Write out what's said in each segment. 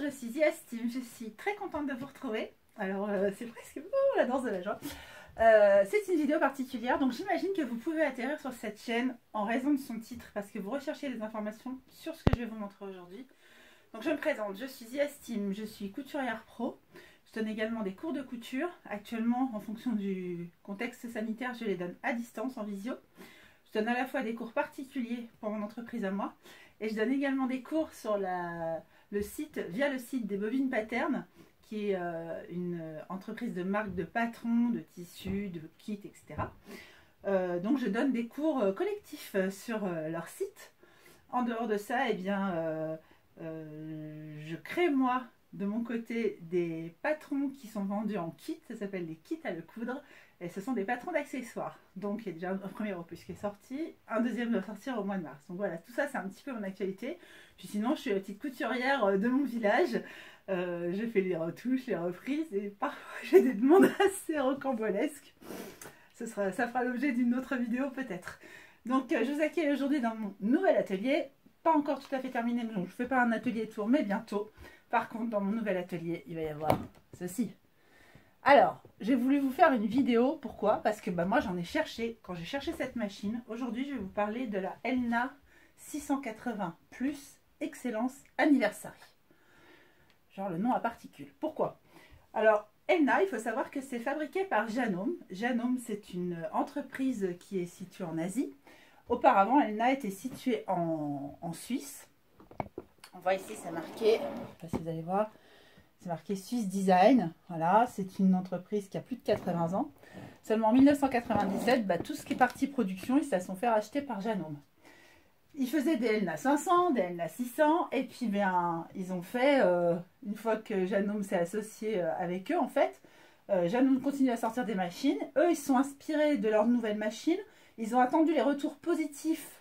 je suis Yastine, je suis très contente de vous retrouver. Alors c'est presque la danse de la joie. C'est une vidéo particulière, donc j'imagine que vous pouvez atterrir sur cette chaîne en raison de son titre, parce que vous recherchez des informations sur ce que je vais vous montrer aujourd'hui. Donc je me présente, je suis Yastine, je suis couturière pro. Je donne également des cours de couture. Actuellement, en fonction du contexte sanitaire, je les donne à distance, en visio. Je donne à la fois des cours particuliers pour mon entreprise à moi, et je donne également des cours sur le site, via le site des Bobines Pattern, qui est une entreprise de marque de patrons, de tissus, de kits, etc. Donc je donne des cours collectifs sur leur site. En dehors de ça, eh bien, je crée moi, de mon côté, des patrons qui sont vendus en kit. Ça s'appelle des kits à le coudre. Et ce sont des patrons d'accessoires. Donc il y a déjà un premier opus qui est sorti. Un deuxième doit sortir au mois de mars. Donc voilà, tout ça c'est un petit peu mon actualité. Puis sinon je suis la petite couturière de mon village. Je fais les retouches, les reprises. Et parfois j'ai des demandes assez rocambolesques. Ça fera l'objet d'une autre vidéo peut-être. Donc je vous accueille aujourd'hui dans mon nouvel atelier. Pas encore tout à fait terminé, donc je ne fais pas un atelier tour, mais bientôt. Par contre, dans mon nouvel atelier, il va y avoir ceci. Alors, j'ai voulu vous faire une vidéo. Pourquoi? Parce que moi, j'en ai cherché. Quand j'ai cherché cette machine, aujourd'hui, je vais vous parler de la Elna 680 Plus Excellence Anniversary. Genre le nom à particules. Pourquoi? Alors, Elna, il faut savoir que c'est fabriqué par Janome. Janome, c'est une entreprise qui est située en Asie. Auparavant, Elna était située en Suisse. On voit ici, c'est marqué, je ne sais pas si vous allez voir, c'est marqué Swiss Design. Voilà, c'est une entreprise qui a plus de 80 ans. Seulement en 1997, tout ce qui est partie production, ils se sont fait racheter par Janome. Ils faisaient des Elna 500, des Elna 600, et puis ils ont fait, une fois que Janome s'est associé avec eux, en fait, Janome continue à sortir des machines. Eux, ils se sont inspirés de leurs nouvelles machines. Ils ont attendu les retours positifs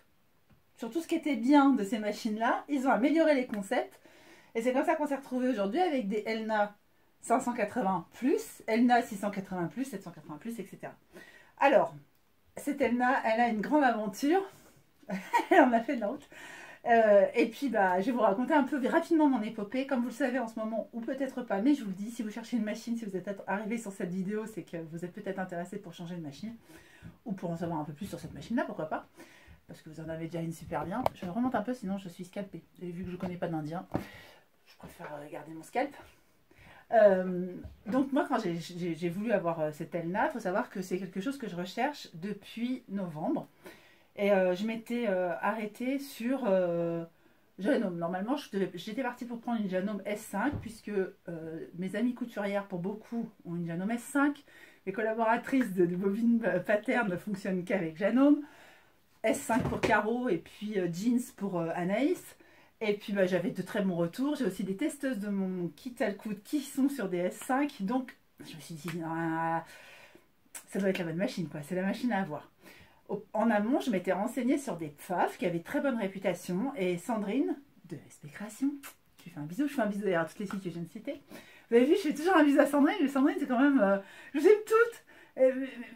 sur tout ce qui était bien de ces machines-là. Ils ont amélioré les concepts. Et c'est comme ça qu'on s'est retrouvé aujourd'hui avec des Elna 580 plus, Elna 680 plus, 780 plus, etc. Alors, cette Elna, elle a une grande aventure. Elle en a fait de la route. Et puis, je vais vous raconter un peu rapidement mon épopée. Comme vous le savez en ce moment, ou peut-être pas, mais je vous le dis, si vous cherchez une machine, si vous êtes arrivé sur cette vidéo, c'est que vous êtes peut-être intéressé pour changer de machine. Ou pour en savoir un peu plus sur cette machine-là, pourquoi pas. Parce que vous en avez déjà une super bien. Je remonte un peu, sinon je suis scalpée. Et vu que je ne connais pas d'Indien, je préfère garder mon scalp. Donc moi, quand j'ai voulu avoir cette Elna, il faut savoir que c'est quelque chose que je recherche depuis novembre. Et je m'étais arrêtée sur Janome. Normalement, j'étais partie pour prendre une Janome S5, puisque mes amies couturières, pour beaucoup, ont une Janome S5. Les collaboratrices de Bobines Pattern ne fonctionnent qu'avec Janome. S5 pour Caro et puis Jeans pour Anaïs. Et puis j'avais de très bons retours. J'ai aussi des testeuses de mon kit à le coudre qui sont sur des S5. Donc je me suis dit, ça doit être la bonne machine, quoi. C'est la machine à avoir. En amont, je m'étais renseignée sur des PFAF qui avaient très bonne réputation. Et Sandrine, de SP Création, je lui fais un bisou. Je fais un bisou d'ailleurs à toutes les filles que je viens de citer. Vous avez vu, je fais toujours un bisou à Sandrine. Mais Sandrine, c'est quand même... je vous aime toutes.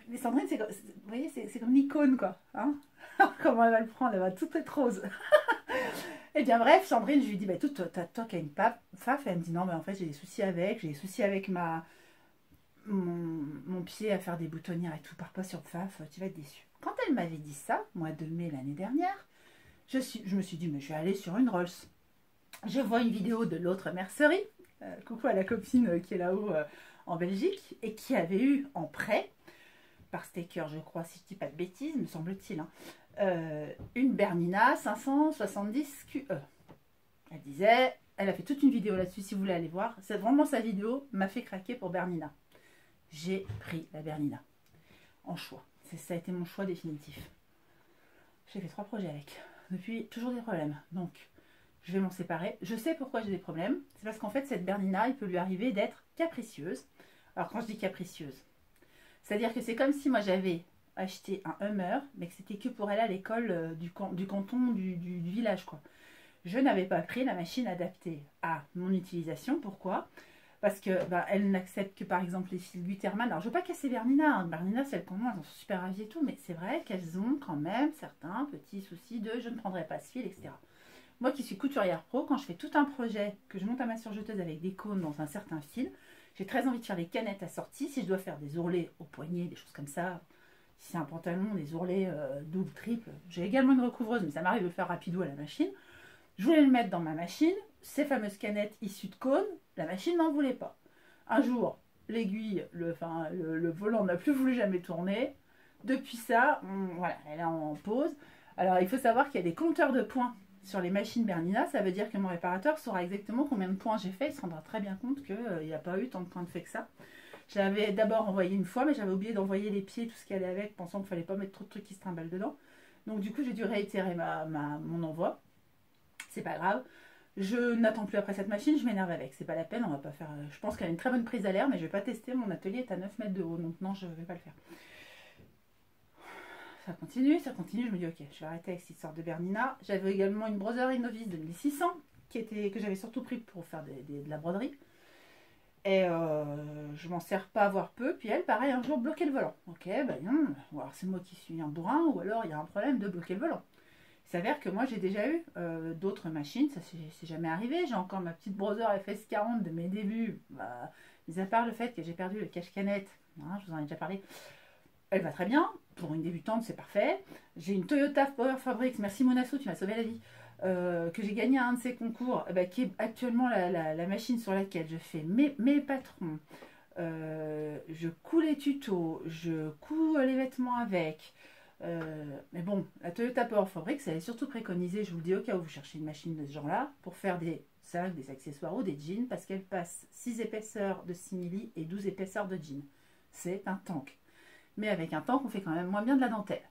Mais Sandrine, vous voyez, c'est comme une icône, quoi. Hein. Comment elle va le prendre? Elle va tout être rose. Et bien bref, Sandrine, je lui dis, toi qui as une PFAF, elle me dit non, mais en fait j'ai des soucis avec mon pied à faire des boutonnières et tout, pars pas sur PFAF, tu vas être déçu. Quand elle m'avait dit ça, mois de mai l'année dernière, je me suis dit, mais je vais aller sur une Rolls. Je vois une vidéo de l'autre mercerie, coucou à la copine qui est là-haut en Belgique, et qui avait eu en prêt, par Staker, je crois, si je dis pas de bêtises, me semble-t-il, une Bernina 570 QE. Elle disait, elle a fait toute une vidéo là-dessus, si vous voulez aller voir. C'est vraiment sa vidéo m'a fait craquer pour Bernina. J'ai pris la Bernina en choix. Ça a été mon choix définitif. J'ai fait 3 projets avec. Depuis, toujours des problèmes. Donc, je vais m'en séparer. Je sais pourquoi j'ai des problèmes. C'est parce qu'en fait, cette Bernina, il peut lui arriver d'être capricieuse. Alors, quand je dis capricieuse, c'est-à-dire que c'est comme si moi j'avais acheté un Hummer, mais que c'était que pour aller à l'école du canton, du village, quoi. Je n'avais pas pris la machine adaptée à mon utilisation. Pourquoi? Parce que elle n'accepte que par exemple les fils Gutermann. Alors je ne veux pas casser Bernina. Hein. Bernina, celles qu'on a, elles sont super ravies et tout, mais c'est vrai qu'elles ont quand même certains petits soucis de je ne prendrai pas ce fil, etc. Moi qui suis couturière pro, quand je fais tout un projet, que je monte à ma surjeteuse avec des cônes dans un certain fil, j'ai très envie de faire les canettes assorties. Si je dois faire des ourlets au poignet, des choses comme ça, si c'est un pantalon, des ourlets double, triple. J'ai également une recouvreuse, mais ça m'arrive de le faire rapidement à la machine. Je voulais le mettre dans ma machine. Ces fameuses canettes issues de cônes, la machine n'en voulait pas. Un jour, l'aiguille, le volant n'a plus voulu jamais tourner. Depuis ça, voilà, elle est en pause. Alors, il faut savoir qu'il y a des compteurs de points sur les machines Bernina. Ça veut dire que mon réparateur saura exactement combien de points j'ai fait. Il se rendra très bien compte qu'il n'y a pas eu tant de points de fait que ça. J'avais d'abord envoyé une fois, mais j'avais oublié d'envoyer les pieds, tout ce qui allait avec, pensant qu'il ne fallait pas mettre trop de trucs qui se trimballent dedans. Donc, du coup, j'ai dû réitérer mon envoi. C'est pas grave. Je n'attends plus après cette machine, je m'énerve avec. C'est pas la peine, on va pas faire. Je pense qu'elle a une très bonne prise à l'air, mais je vais pas tester. Mon atelier est à 9 mètres de haut, donc non, je vais pas le faire. Ça continue, ça continue. Je me dis, ok, je vais arrêter avec cette sorte de Bernina. J'avais également une Brother Innovis de 1600 que j'avais surtout pris pour faire de la broderie. Et je m'en sers pas à voir peu. Puis elle, pareil, un jour, bloquer le volant. Ok, ben non, ou alors c'est moi qui suis un bourrin, ou alors il y a un problème de bloquer le volant. Il s'avère que moi j'ai déjà eu d'autres machines, ça c'est jamais arrivé. J'ai encore ma petite Brother FS40 de mes débuts. Bah, mis à part le fait que j'ai perdu le cache-canette, hein, je vous en ai déjà parlé, elle va très bien. Pour une débutante, c'est parfait. J'ai une Toyota Power Fabrics, merci Monasso, tu m'as sauvé la vie, que j'ai gagné à un de ces concours, qui est actuellement la machine sur laquelle je fais mes patrons. Je couds les tutos, je couds les vêtements avec. Mais bon, la Toyota Power Fabrics, elle est surtout préconisée, je vous le dis au cas où vous cherchez une machine de ce genre-là, pour faire des sacs, des accessoires ou des jeans, parce qu'elle passe 6 épaisseurs de simili et 12 épaisseurs de jeans. C'est un tank. Mais avec un tank, on fait quand même moins bien de la dentelle.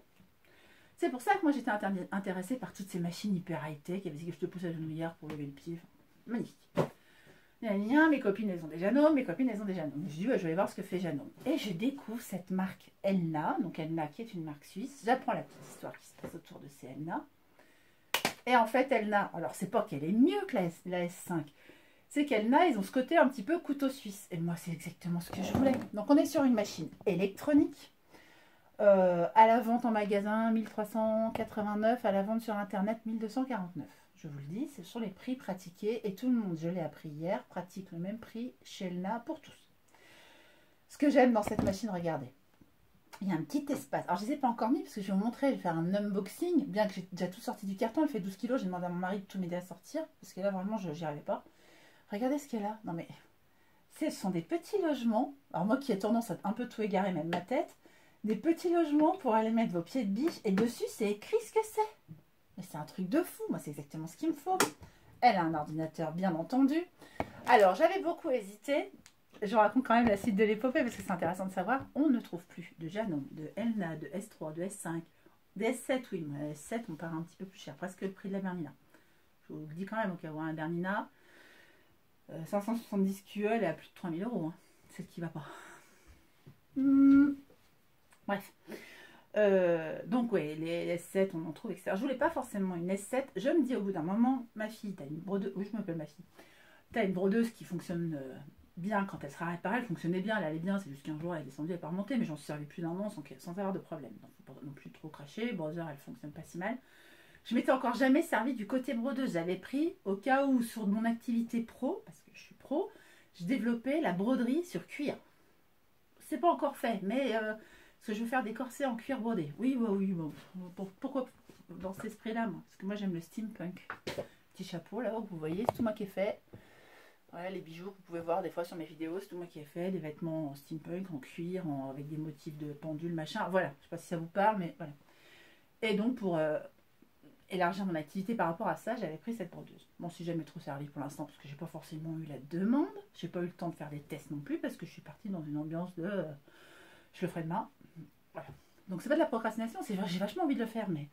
C'est pour ça que moi j'étais intéressée par toutes ces machines hyper high-tech, avec que je te pousse à genouillère pour lever le pied. Magnifique. Mes copines elles ont des Janome, mes copines elles ont des Janome. Je dis, ouais, je vais voir ce que fait Janome. Et je découvre cette marque Elna, donc Elna qui est une marque suisse. J'apprends la petite histoire qui se passe autour de ces Elna. Et en fait, Elna, alors c'est pas qu'elle est mieux que la S5, c'est qu'Elna, ils ont ce côté un petit peu couteau suisse. Et moi, c'est exactement ce que je voulais. Donc on est sur une machine électronique. À la vente en magasin 1389, à la vente sur internet 1249. Je vous le dis, ce sont les prix pratiqués et tout le monde, je l'ai appris hier, pratique le même prix chez Elna pour tous. Ce que j'aime dans cette machine, regardez, il y a un petit espace. Alors je ne les ai pas encore mis parce que je vais vous montrer, je vais faire un unboxing, bien que j'ai déjà tout sorti du carton, elle fait 12 kg, j'ai demandé à mon mari de tout m'aider à sortir, parce que là vraiment je n'y arrivais pas. Regardez ce qu'il y a là, non mais, ce sont des petits logements, alors moi qui ai tendance à un peu tout égarer, même ma tête, des petits logements pour aller mettre vos pieds de biche, et dessus c'est écrit ce que c'est. Mais c'est un truc de fou, moi c'est exactement ce qu'il me faut. Elle a un ordinateur bien entendu. Alors j'avais beaucoup hésité, je raconte quand même la suite de l'épopée parce que c'est intéressant de savoir. On ne trouve plus de Janome, de Elna, de S3, de S5, de S7, oui, mais S7 on part un petit peu plus cher, presque le prix de la Bernina. Je vous le dis quand même au cas où un Bernina, 570 QE, elle est à plus de 3000 €, hein. C'est ce qui va pas. Bref. Donc ouais, les S7, on en trouve, etc. Je voulais pas forcément une S7. Je me dis au bout d'un moment, ma fille, t'as une brodeuse, oui je m'appelle ma fille, t'as une brodeuse qui fonctionne bien quand elle sera réparée, elle fonctionnait bien, elle allait bien, c'est juste qu'un jour elle est descendue, elle n'est pas remontée, mais j'en suis servi plus d'un an sans avoir de problème. Donc faut pas non plus trop cracher, Brother elle fonctionne pas si mal. Je m'étais encore jamais servi du côté brodeuse, j'avais pris au cas où sur mon activité pro, parce que je suis pro, je développais la broderie sur cuir. C'est pas encore fait, mais parce que je veux faire des corsets en cuir brodé. Oui, bon. Pourquoi dans cet esprit-là, moi? Parce que moi, j'aime le steampunk. Petit chapeau, là, vous voyez, c'est tout moi qui ai fait. Voilà, les bijoux que vous pouvez voir des fois sur mes vidéos, c'est tout moi qui ai fait. Des vêtements en steampunk, en cuir, avec des motifs de pendule, machin. Voilà, je sais pas si ça vous parle, mais voilà. Et donc, pour élargir mon activité par rapport à ça, j'avais pris cette brodeuse. Bon, si jamais trop servi pour l'instant, parce que j'ai pas forcément eu la demande. J'ai pas eu le temps de faire des tests non plus, parce que je suis partie dans une ambiance de... je le ferai demain. Voilà. Donc c'est pas de la procrastination, c'est j'ai vachement envie de le faire, mais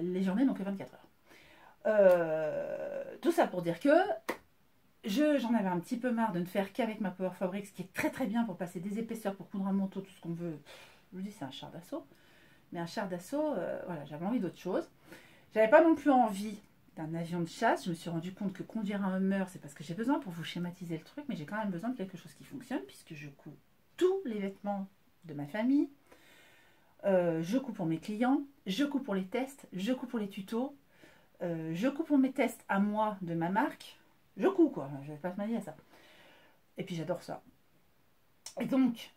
les journées n'ont que 24 heures. Tout ça pour dire que j'en avais un petit peu marre de ne faire qu'avec ma Power Fabrics, qui est très très bien pour passer des épaisseurs, pour coudre un manteau, tout ce qu'on veut. Je vous dis, c'est un char d'assaut. Mais un char d'assaut, voilà, j'avais envie d'autre chose. J'avais pas non plus envie d'un avion de chasse. Je me suis rendu compte que conduire un Hummer, c'est parce que j'ai besoin pour vous schématiser le truc, mais j'ai quand même besoin de quelque chose qui fonctionne, puisque je couds tous les vêtements de ma famille. Je couds pour mes clients, je couds pour les tests, je couds pour les tutos. Je couds pour mes tests à moi de ma marque. Je couds quoi, je vais pas se manier à ça. Et puis j'adore ça. Et donc,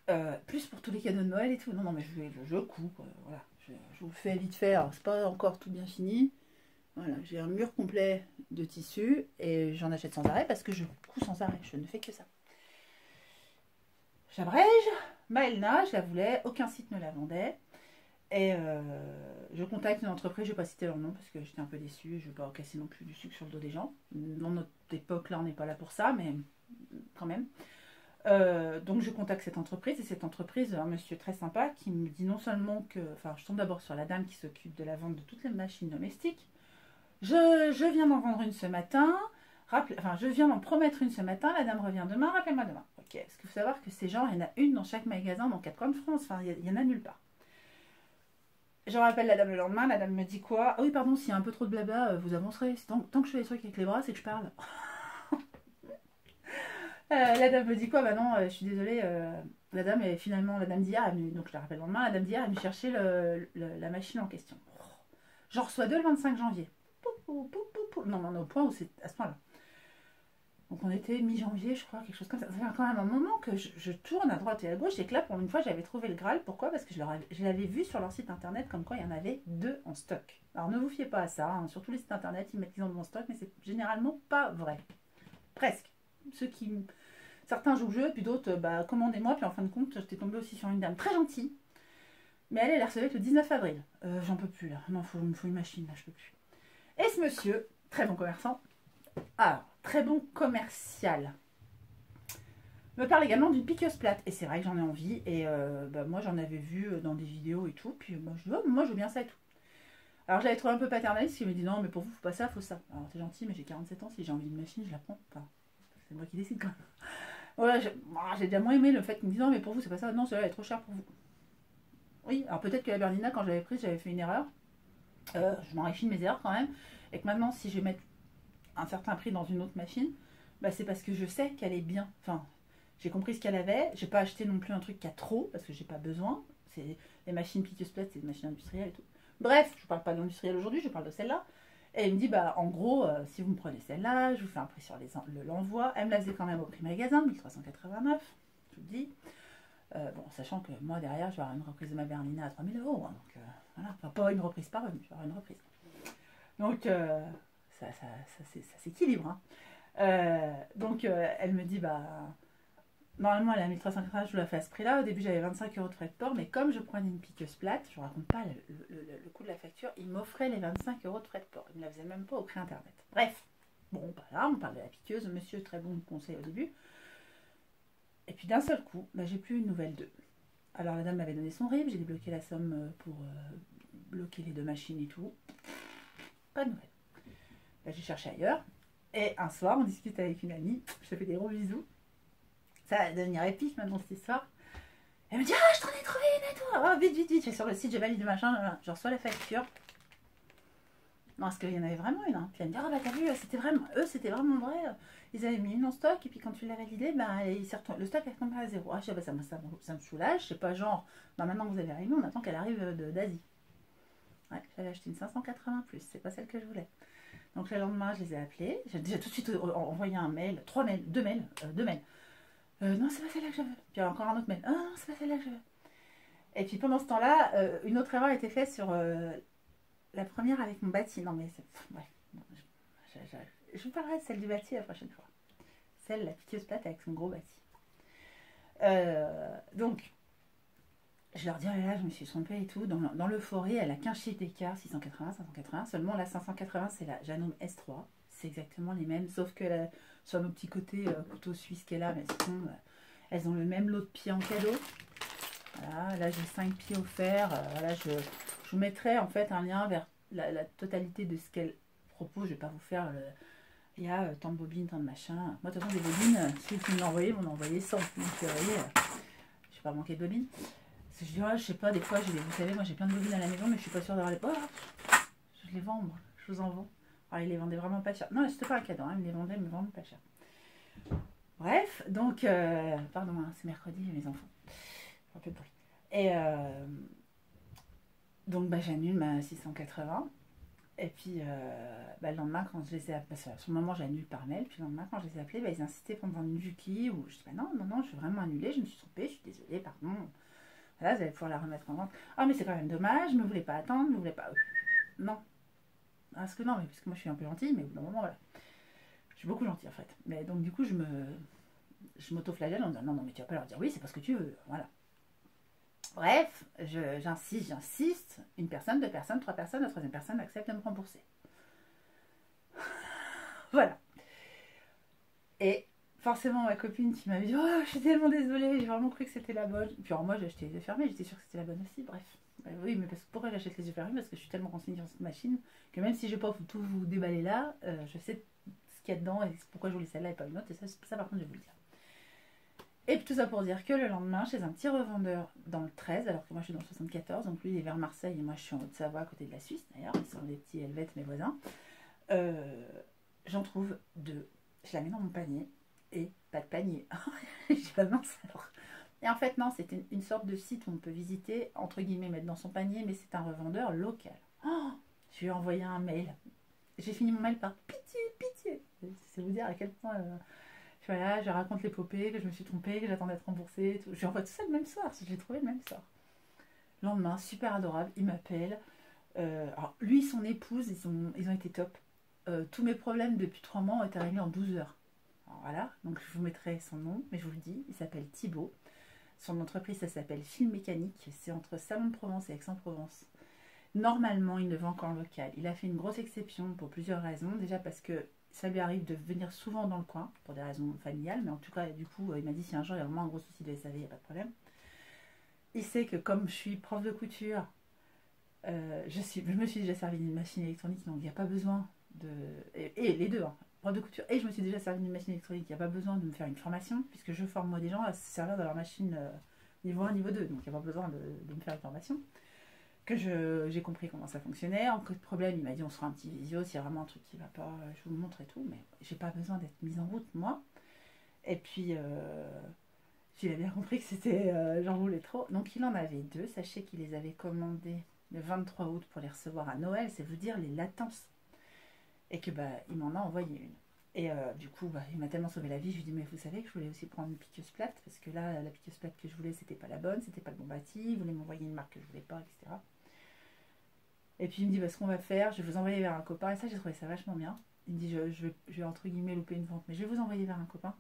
plus pour tous les cadeaux de Noël et tout. Non, non, mais je couds quoi. Voilà. Je vous le fais vite fait. Alors, c'est pas encore tout bien fini. Voilà, j'ai un mur complet de tissu et j'en achète sans arrêt parce que je couds sans arrêt. Je ne fais que ça. J'abrège. Ma Elna, je la voulais. Aucun site ne la vendait. Et je contacte une entreprise, je ne vais pas citer leur nom parce que j'étais un peu déçue, je ne vais pas casser non plus du sucre sur le dos des gens. Dans notre époque, là, on n'est pas là pour ça, mais quand même. Donc je contacte cette entreprise et cette entreprise, un monsieur très sympa qui me dit non seulement que... Enfin, je tombe d'abord sur la dame qui s'occupe de la vente de toutes les machines domestiques. Je viens d'en vendre une ce matin. Je viens d'en promettre une ce matin, la dame revient demain, rappelle-moi demain. Ok, parce qu'il faut savoir que ces gens, il y en a une dans chaque magasin, dans 4 coins de France, enfin, il y en a nulle part. Je rappelle la dame le lendemain, la dame me dit quoi? Ah oui, pardon, s'il y a un peu trop de blabla, vous avancerez. Tant que je fais les trucs avec les bras, c'est que je parle. La dame me dit quoi? Bah non, je suis désolée. La dame est finalement, la dame d'hier, donc je la rappelle le lendemain, la dame d'hier, elle me chercher la machine en question. J'en reçois deux le 25 janvier. Non, on est au point où c'est à ce point-là. Donc on était mi-janvier, je crois, quelque chose comme ça. Ça fait quand même un moment que je tourne à droite et à gauche et que là, pour une fois, j'avais trouvé le Graal. Pourquoi? Parce que je l'avais vu sur leur site internet comme quoi il y en avait 2 en stock. Alors ne vous fiez pas à ça, hein. Sur tous les sites internet, ils mettent qu'ils en ont en stock, mais c'est généralement pas vrai. Presque. Certains jouent le jeu, puis d'autres, bah, commandez-moi, puis en fin de compte, j'étais tombée aussi sur une dame très gentille. Mais elle la recevait le 19 avril. J'en peux plus là. Non, il me faut une machine, là, je peux plus. Et ce monsieur, très bon commerçant, alors, très bon commercial, me parle également d'une piqueuse plate. Et c'est vrai que j'en ai envie. Et moi, j'en avais vu dans des vidéos et tout. Puis moi, je dis, oh, moi, je veux bien ça et tout. Alors, j'avais trouvé un peu paternaliste. Il me dit, non, mais pour vous, faut pas ça, faut ça. Alors, c'est gentil, mais j'ai 47 ans. Si j'ai envie d'une machine, je la prends. Enfin, c'est moi qui décide quand même. Voilà, j'ai déjà moins aimé le fait qu'il me dise, non, mais pour vous, c'est pas ça. Non, celle-là, elle est trop chère pour vous. Oui, alors peut-être que la Bernina, quand je l'avais prise, j'avais fait une erreur. Je m'en réfie de mes erreurs quand même. Et que maintenant, si je vais mettre un certain prix dans une autre machine, bah c'est parce que je sais qu'elle est bien. Enfin, j'ai compris ce qu'elle avait. J'ai pas acheté non plus un truc qui a trop parce que j'ai pas besoin. C'est les machines piqueuses plates, c'est des machines industrielles et tout. Bref, je parle pas de l'industriel aujourd'hui, je parle de celle-là. Et il me dit bah en gros, si vous me prenez celle-là, je vous fais un prix sur l'envoi. Elle me la faisait quand même au prix magasin, 1389, je vous le dis. Bon, sachant que moi derrière, je vais avoir une reprise de ma Bernina à 3000 euros. Hein, donc voilà, enfin, pas une reprise par une, je vais avoir une reprise. Donc ça s'équilibre. Hein. Donc elle me dit bah normalement elle est à 1380, je vous la fais à ce prix là. Au début j'avais 25 euros de frais de port, mais comme je prenais une piqueuse plate, je ne raconte pas le coût de la facture, il m'offrait les 25 euros de frais de port. Il ne me la faisait même pas au prix internet. Bref, bon bah là on parle de la piqueuse, monsieur très bon conseil au début. Et puis d'un seul coup, bah, j'ai plus une nouvelle d'eux. Alors la dame m'avait donné son RIB, j'ai débloqué la somme pour bloquer les 2 machines et tout. Pas de nouvelles. Là, j'ai cherché ailleurs. Et un soir, on discute avec une amie. Je te fais des gros bisous. Ça va devenir épique maintenant cette histoire. Elle me dit ah, je t'en ai trouvé une et tout. Oh, vite, vite, vite. Je vais sur le site, je valide machin. Je reçois la facture. Non, parce qu'il y en avait vraiment une. Hein. Puis elle me dit ah, bah t'as vu, c'était vraiment vrai. Ils avaient mis une en stock. Et puis quand tu l'as validé, bah, le stock est retombé à 0. Ah, je sais pas, ça me soulage. C'est pas genre, bah, maintenant que vous avez arrivé, on attend qu'elle arrive d'Asie. Ouais, j'avais acheté une 580 plus. C'est pas celle que je voulais. Donc le lendemain, je les ai appelés. J'ai déjà tout de suite envoyé un mail, 3 mails, 2 mails. Non, c'est pas celle-là que je veux. Puis encore un autre mail. Ah non, c'est pas celle-là que je veux. Et puis pendant ce temps-là, une autre erreur a été faite sur la première avec mon bâti. Non mais c'est... Bref. Je vous parlerai de celle du bâti la prochaine fois. Celle, la piqueuse plate avec son gros bâti. Donc, je leur dis, oh là là, je me suis trompée et tout. Dans l'euphorie, elle a 15 chiffres d'écart, 680, 580. Seulement, la 580, c'est la Janome S3. C'est exactement les mêmes, sauf que sur nos petits côtés couteau suisse qu'elle a, mais sinon, elles ont le même lot de pieds en cadeau. Voilà, là, j'ai 5 pieds offerts. Voilà, je vous mettrai en fait un lien vers la totalité de ce qu'elle propose. Je ne vais pas vous faire... il y a tant de bobines, tant de machins. Moi, de toute façon, des bobines, si vous me l'envoyez, vous m'en envoyez 100. Donc, vous voyez, je vais pas manquer de bobines. Je dis, je sais pas, des fois, vous savez, moi j'ai plein de bobines à la maison, mais je suis pas sûre d'avoir les... Oh, je les vends, moi, je vous en vends. Alors, ils les vendaient vraiment pas cher. Non, c'était pas un cadeau, hein, ils les vendaient, mais vraiment pas cher. Bref, donc, pardon, hein, c'est mercredi, mes enfants. Un peu de bruit. Et donc, bah, j'annule ma 680. Et puis, le lendemain, quand je les ai appelés, parce que sur le moment, j'annule par mail. Puis le lendemain, quand je les ai appelés, ils insistaient pour me vendre une Juki. Ou je dis, non, non, non, je veux vraiment annuler. Je me suis trompée, je suis désolée, pardon. Voilà, vous allez pouvoir la remettre en vente. Ah, mais c'est quand même dommage, ne voulez pas attendre, ne voulez pas. Non. Parce que non, mais parce que moi, je suis un peu gentille, mais au bout d'un moment, voilà. Je suis beaucoup gentille, en fait. Mais donc, du coup, je m'auto-flagelle en disant, non, non, mais tu vas pas leur dire oui, c'est parce que tu veux. Voilà. Bref, j'insiste. Une personne, deux personnes, trois personnes, la troisième personne accepte de me rembourser. Voilà. Et forcément, ma copine qui m'a dit, oh, je suis tellement désolée, j'ai vraiment cru que c'était la bonne. Puis alors, moi, j'ai acheté les yeux fermés, j'étais sûre que c'était la bonne aussi. Bref. Oui, mais pourquoi j'achète les yeux fermés? Parce que je suis tellement renseignée sur cette machine que même si je ne vais pas tout vous déballer là, je sais ce qu'il y a dedans et pourquoi je voulais celle-là et pas une autre. Et ça, par contre, je vais vous le dire. Et puis tout ça pour dire que le lendemain, chez un petit revendeur dans le 13, alors que moi je suis dans le 74, donc lui il est vers Marseille et moi je suis en Haute-Savoie à côté de la Suisse d'ailleurs, ils sont des petits Helvètes mes voisins, j'en trouve deux. Je la mets dans mon panier et pas de panier. Je dis bah mince alors. Et en fait non, c'était une sorte de site où on peut visiter, entre guillemets mettre dans son panier, mais c'est un revendeur local. Oh, je lui ai envoyé un mail. J'ai fini mon mail par pitié, pitié. C'est vous dire à quel point... Voilà, je raconte l'épopée, que je me suis trompée, que j'attendais d'être remboursée. Tout. Je lui envoie tout ça le même soir, j'ai trouvé le même soir. Le lendemain, super adorable, il m'appelle. Alors, lui et son épouse, ils ont été top. Tous mes problèmes depuis 3 mois ont été réglés en 12 heures. Alors, voilà, donc je vous mettrai son nom, mais je vous le dis, il s'appelle Thibaut. Son entreprise, ça s'appelle Film Mécanique. C'est entre Salon de Provence et Aix-en-Provence. Normalement, il ne vend qu'en local. Il a fait une grosse exception pour plusieurs raisons. Déjà parce que ça lui arrive de venir souvent dans le coin, pour des raisons familiales, mais en tout cas, du coup, il m'a dit si un jour il y a vraiment un gros souci de SAV, il n'y a pas de problème. Il sait que comme je suis prof de couture, je me suis déjà servi d'une machine électronique, donc il n'y a pas besoin de... Et les deux, hein, prof de couture, et je me suis déjà servi d'une machine électronique, il n'y a pas besoin de me faire une formation, puisque je forme moi des gens à se servir de leur machine niveau 1, niveau 2, donc il n'y a pas besoin de me faire une formation. Que j'ai compris comment ça fonctionnait. En cas de problème, il m'a dit on se fera un petit visio, s'il y a vraiment un truc qui va pas, je vous montre et tout, mais j'ai pas besoin d'être mise en route, moi. Et puis, j'ai bien compris que c'était, j'en voulais trop. Donc, il en avait deux. Sachez qu'il les avait commandés le 23 août pour les recevoir à Noël, c'est vous dire les latences. Et que, il m'en a envoyé une. Et du coup, il m'a tellement sauvé la vie. Je lui ai dit, mais vous savez que je voulais aussi prendre une piqueuse plate, parce que là, la piqueuse plate que je voulais, c'était pas la bonne, c'était pas le bon bâti. Il voulait m'envoyer une marque que je voulais pas, etc. Et puis il me dit, ce qu'on va faire, je vais vous envoyer vers un copain. Et ça, j'ai trouvé ça vachement bien. Il me dit, je vais entre guillemets louper une vente, mais je vais vous envoyer vers un copain.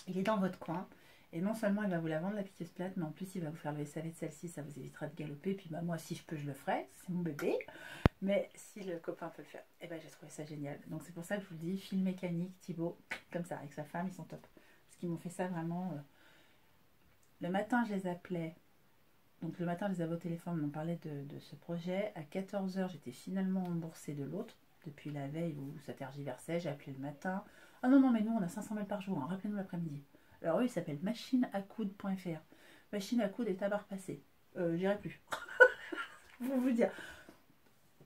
Il est dans votre coin. Et non seulement il va vous la vendre, la piqueuse plate, mais en plus il va vous faire le SAV de celle-ci, ça vous évitera de galoper. Puis moi, si je peux, je le ferai. C'est mon bébé. Mais si le copain peut le faire, j'ai trouvé ça génial. Donc c'est pour ça que je vous le dis, Film Mécanique, Thibaut, comme ça, avec sa femme, ils sont top. Parce qu'ils m'ont fait ça vraiment... Le matin, je les appelais. Donc le matin, je les avais au téléphone, on parlait de ce projet. À 14 h, j'étais finalement remboursée de l'autre, depuis la veille où ça tergiversait. J'ai appelé le matin. Ah non, non, mais nous, on a 500 mails par jour, hein. Rappelez-nous l'après-midi. Alors eux, ils s'appellent machineacoudre.fr. Machine à coudre est à barre passée. J'irai plus. Pour vous dire.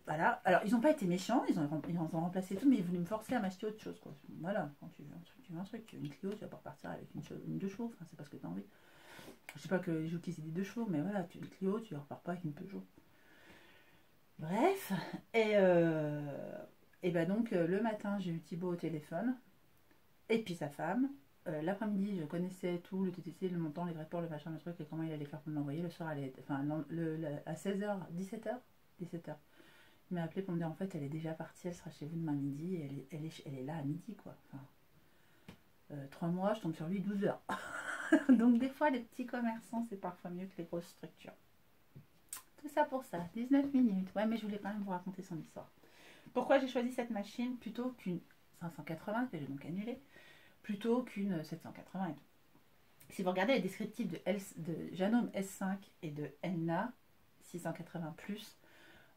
Voilà. Alors, ils n'ont pas été méchants, ils ont remplacé tout, mais ils voulaient me forcer à m'acheter autre chose, quoi. Voilà, quand tu veux un truc, tu veux un truc. Tu veux une Clio, tu vas pas repartir avec une 2 chevaux. Enfin, c'est pas ce que tu as envie. Je sais pas que les gens qui c'est des 2 chevaux, mais voilà, tu as une Clio, tu ne repars pas avec une Peugeot. Bref, et donc le matin, j'ai eu Thibaut au téléphone, et puis sa femme. L'après-midi, je connaissais tout, le TTC, le montant, les rapports, le machin, le truc, et comment il allait faire pour m'envoyer. Le soir, à 16 h, 17 h, 17 h. Il m'a appelé pour me dire en fait, elle est déjà partie, elle sera chez vous demain midi, et elle est là à midi, quoi. Enfin, 3 mois, je tombe sur lui 12 heures. Donc des fois, les petits commerçants, c'est parfois mieux que les grosses structures. Tout ça pour ça, 19 minutes. Ouais, mais je voulais quand même vous raconter son histoire. Pourquoi j'ai choisi cette machine plutôt qu'une 580, que j'ai donc annulée, plutôt qu'une 780 et tout. Si vous regardez les descriptifs de Janome S5 et de Enna 680+,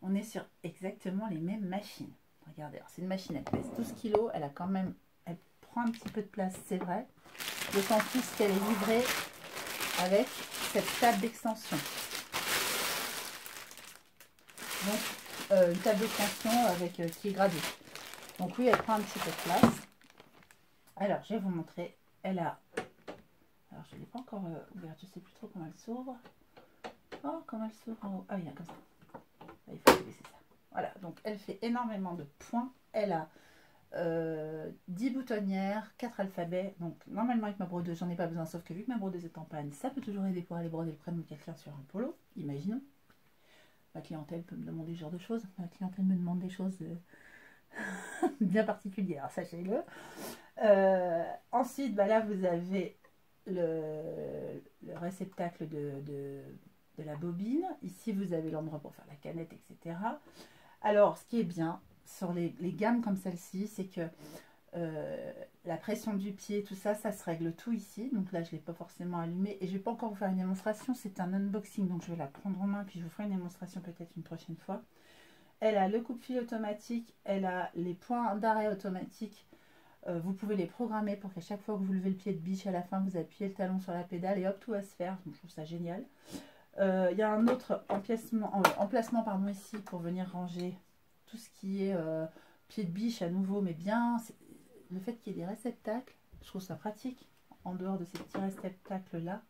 on est sur exactement les mêmes machines. Regardez, c'est une machine, elle pèse 12 kg, elle a quand même, elle prend un petit peu de place, c'est vrai. D'autant plus qu'elle est livrée avec cette table d'extension. Donc, une table d'extension avec qui est gradée. Donc oui, elle prend un petit peu de place. Alors, je vais vous montrer. Elle a... Alors, je ne l'ai pas encore ouverte. Je ne sais plus trop comment elle s'ouvre. Oh, comment elle s'ouvre en haut. Ah oui, comme ça. Là, il faut baisser ça. Voilà, donc elle fait énormément de points. Elle a 10 boutonnières, 4 alphabets. Donc normalement avec ma brodeuse, j'en ai pas besoin, sauf que vu que ma brodeuse est en panne, ça peut toujours aider pour aller broder le prénom de quelqu'un sur un polo. Imaginons. Ma clientèle peut me demander ce genre de choses. Ma clientèle me demande des choses bien particulières, sachez-le. Ensuite, bah là, vous avez le réceptacle de la bobine. Ici, vous avez l'endroit pour faire la canette, etc. Alors, ce qui est bien sur les gammes comme celle-ci, c'est que la pression du pied, tout ça, ça se règle tout ici. Donc là, je ne l'ai pas forcément allumé. Et je ne vais pas encore vous faire une démonstration. C'est un unboxing, donc je vais la prendre en main. Puis je vous ferai une démonstration peut-être une prochaine fois. Elle a le coupe-fil automatique. Elle a les points d'arrêt automatiques. Vous pouvez les programmer pour qu'à chaque fois que vous levez le pied de biche, à la fin, vous appuyez le talon sur la pédale et hop, tout va se faire. Donc, je trouve ça génial. Il y a un autre emplacement pardon, ici pour venir ranger tout ce qui est pied de biche à nouveau, mais bien le fait qu'il y ait des réceptacles, je trouve ça pratique en dehors de ces petits réceptacles là.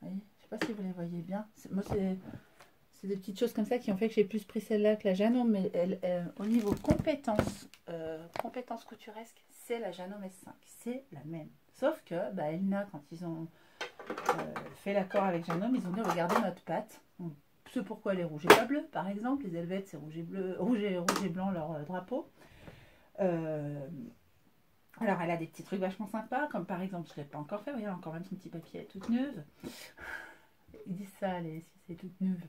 Je ne sais pas si vous les voyez bien. Moi, c'est des petites choses comme ça qui ont fait que j'ai plus pris celle-là que la Janome, mais au niveau compétences couturesques, c'est la Janome S5, c'est la même. Sauf que Elna, quand ils ont fait l'accord avec Janome, ils ont dit regardez notre patte. C'est pourquoi elle est rouge et pas bleue, par exemple. Les Helvètes, c'est rouge et blanc leur drapeau. Alors, elle a des petits trucs vachement sympas, comme par exemple, je ne l'ai pas encore fait, vous voyez, encore même son petit papier, elle est toute neuve. Ils disent ça, si c'est toute neuve.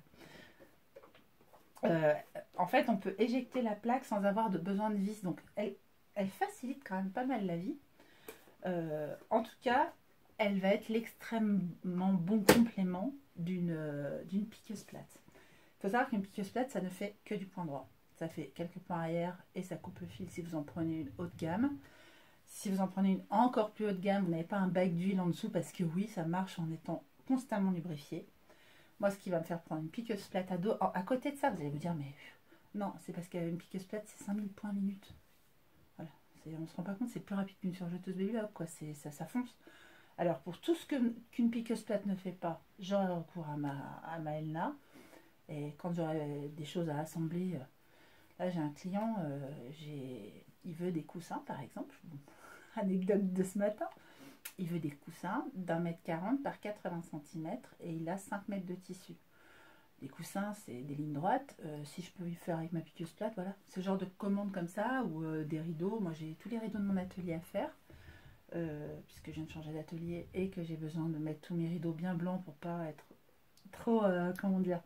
En fait, on peut éjecter la plaque sans avoir besoin de vis. Donc, elle facilite quand même pas mal la vie. En tout cas, elle va être l'extrêmement bon complément d'une piqueuse plate. Il faut savoir qu'une piqueuse plate, ça ne fait que du point droit. Ça fait quelques points arrière et ça coupe le fil si vous en prenez une haut de gamme. Si vous en prenez une encore plus haut de gamme, vous n'avez pas un bac d'huile en dessous parce que oui, ça marche en étant constamment lubrifié. Moi, ce qui va me faire prendre une piqueuse plate à dos. À côté de ça, vous allez vous dire, mais non, c'est parce qu'une piqueuse plate, c'est 5000 points minute. Voilà. On ne se rend pas compte, c'est plus rapide qu'une surjeteuse baby lock, quoi. Ça fonce. Alors, pour tout ce qu'une piqueuse plate ne fait pas, j'aurai recours à ma Elna. Et quand j'aurai des choses à assembler, là, j'ai un client, il veut des coussins, par exemple. Anecdote de ce matin. Il veut des coussins d'1,40 m par 80 cm et il a 5 mètres de tissu. Les coussins, c'est des lignes droites. Si je peux y faire avec ma piqueuse plate, voilà. Ce genre de commande comme ça, ou des rideaux. Moi, j'ai tous les rideaux de mon atelier à faire, puisque je viens de changer d'atelier et que j'ai besoin de mettre tous mes rideaux bien blancs pour pas être trop, comment dire.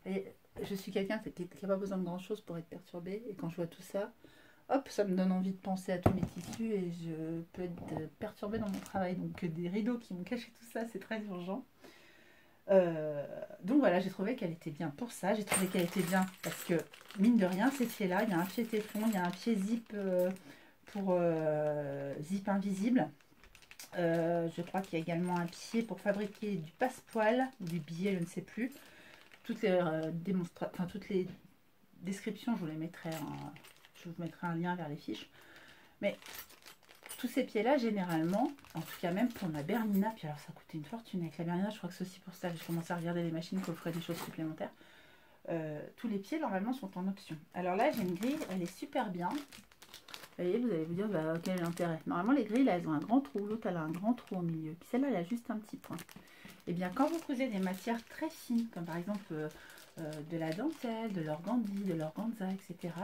Et je suis quelqu'un qui n'a pas besoin de grand chose pour être perturbée. Et quand je vois tout ça, hop, ça me donne envie de penser à tous mes tissus et je peux être perturbée dans mon travail. Donc des rideaux qui vont cacher tout ça, c'est très urgent. Donc voilà, j'ai trouvé qu'elle était bien pour ça. J'ai trouvé qu'elle était bien parce que, mine de rien, ces pieds-là, il y a un pied téflon, il y a un pied zip pour zip invisible. Je crois qu'il y a également un pied pour fabriquer du passepoil ou du billet, je ne sais plus. Toutes les toutes les descriptions, je vous mettrai un lien vers les fiches. Mais tous ces pieds-là, généralement, en tout cas même pour ma Bernina, puis alors ça coûtait une fortune avec la Bernina, je crois que c'est aussi pour ça que j'ai commencé à regarder les machines qui offraient des choses supplémentaires. Tous les pieds, normalement, sont en option. Alors là, j'ai une grille, elle est super bien. Vous voyez, vous allez vous dire, bah, quel est l'intérêt? Normalement, les grilles, là, elles ont un grand trou, l'autre, elle a un grand trou au milieu. Puis celle-là, elle a juste un petit point. Et bien, quand vous cousez des matières très fines, comme par exemple de la dentelle, de l'organdie, de l'organza, etc.,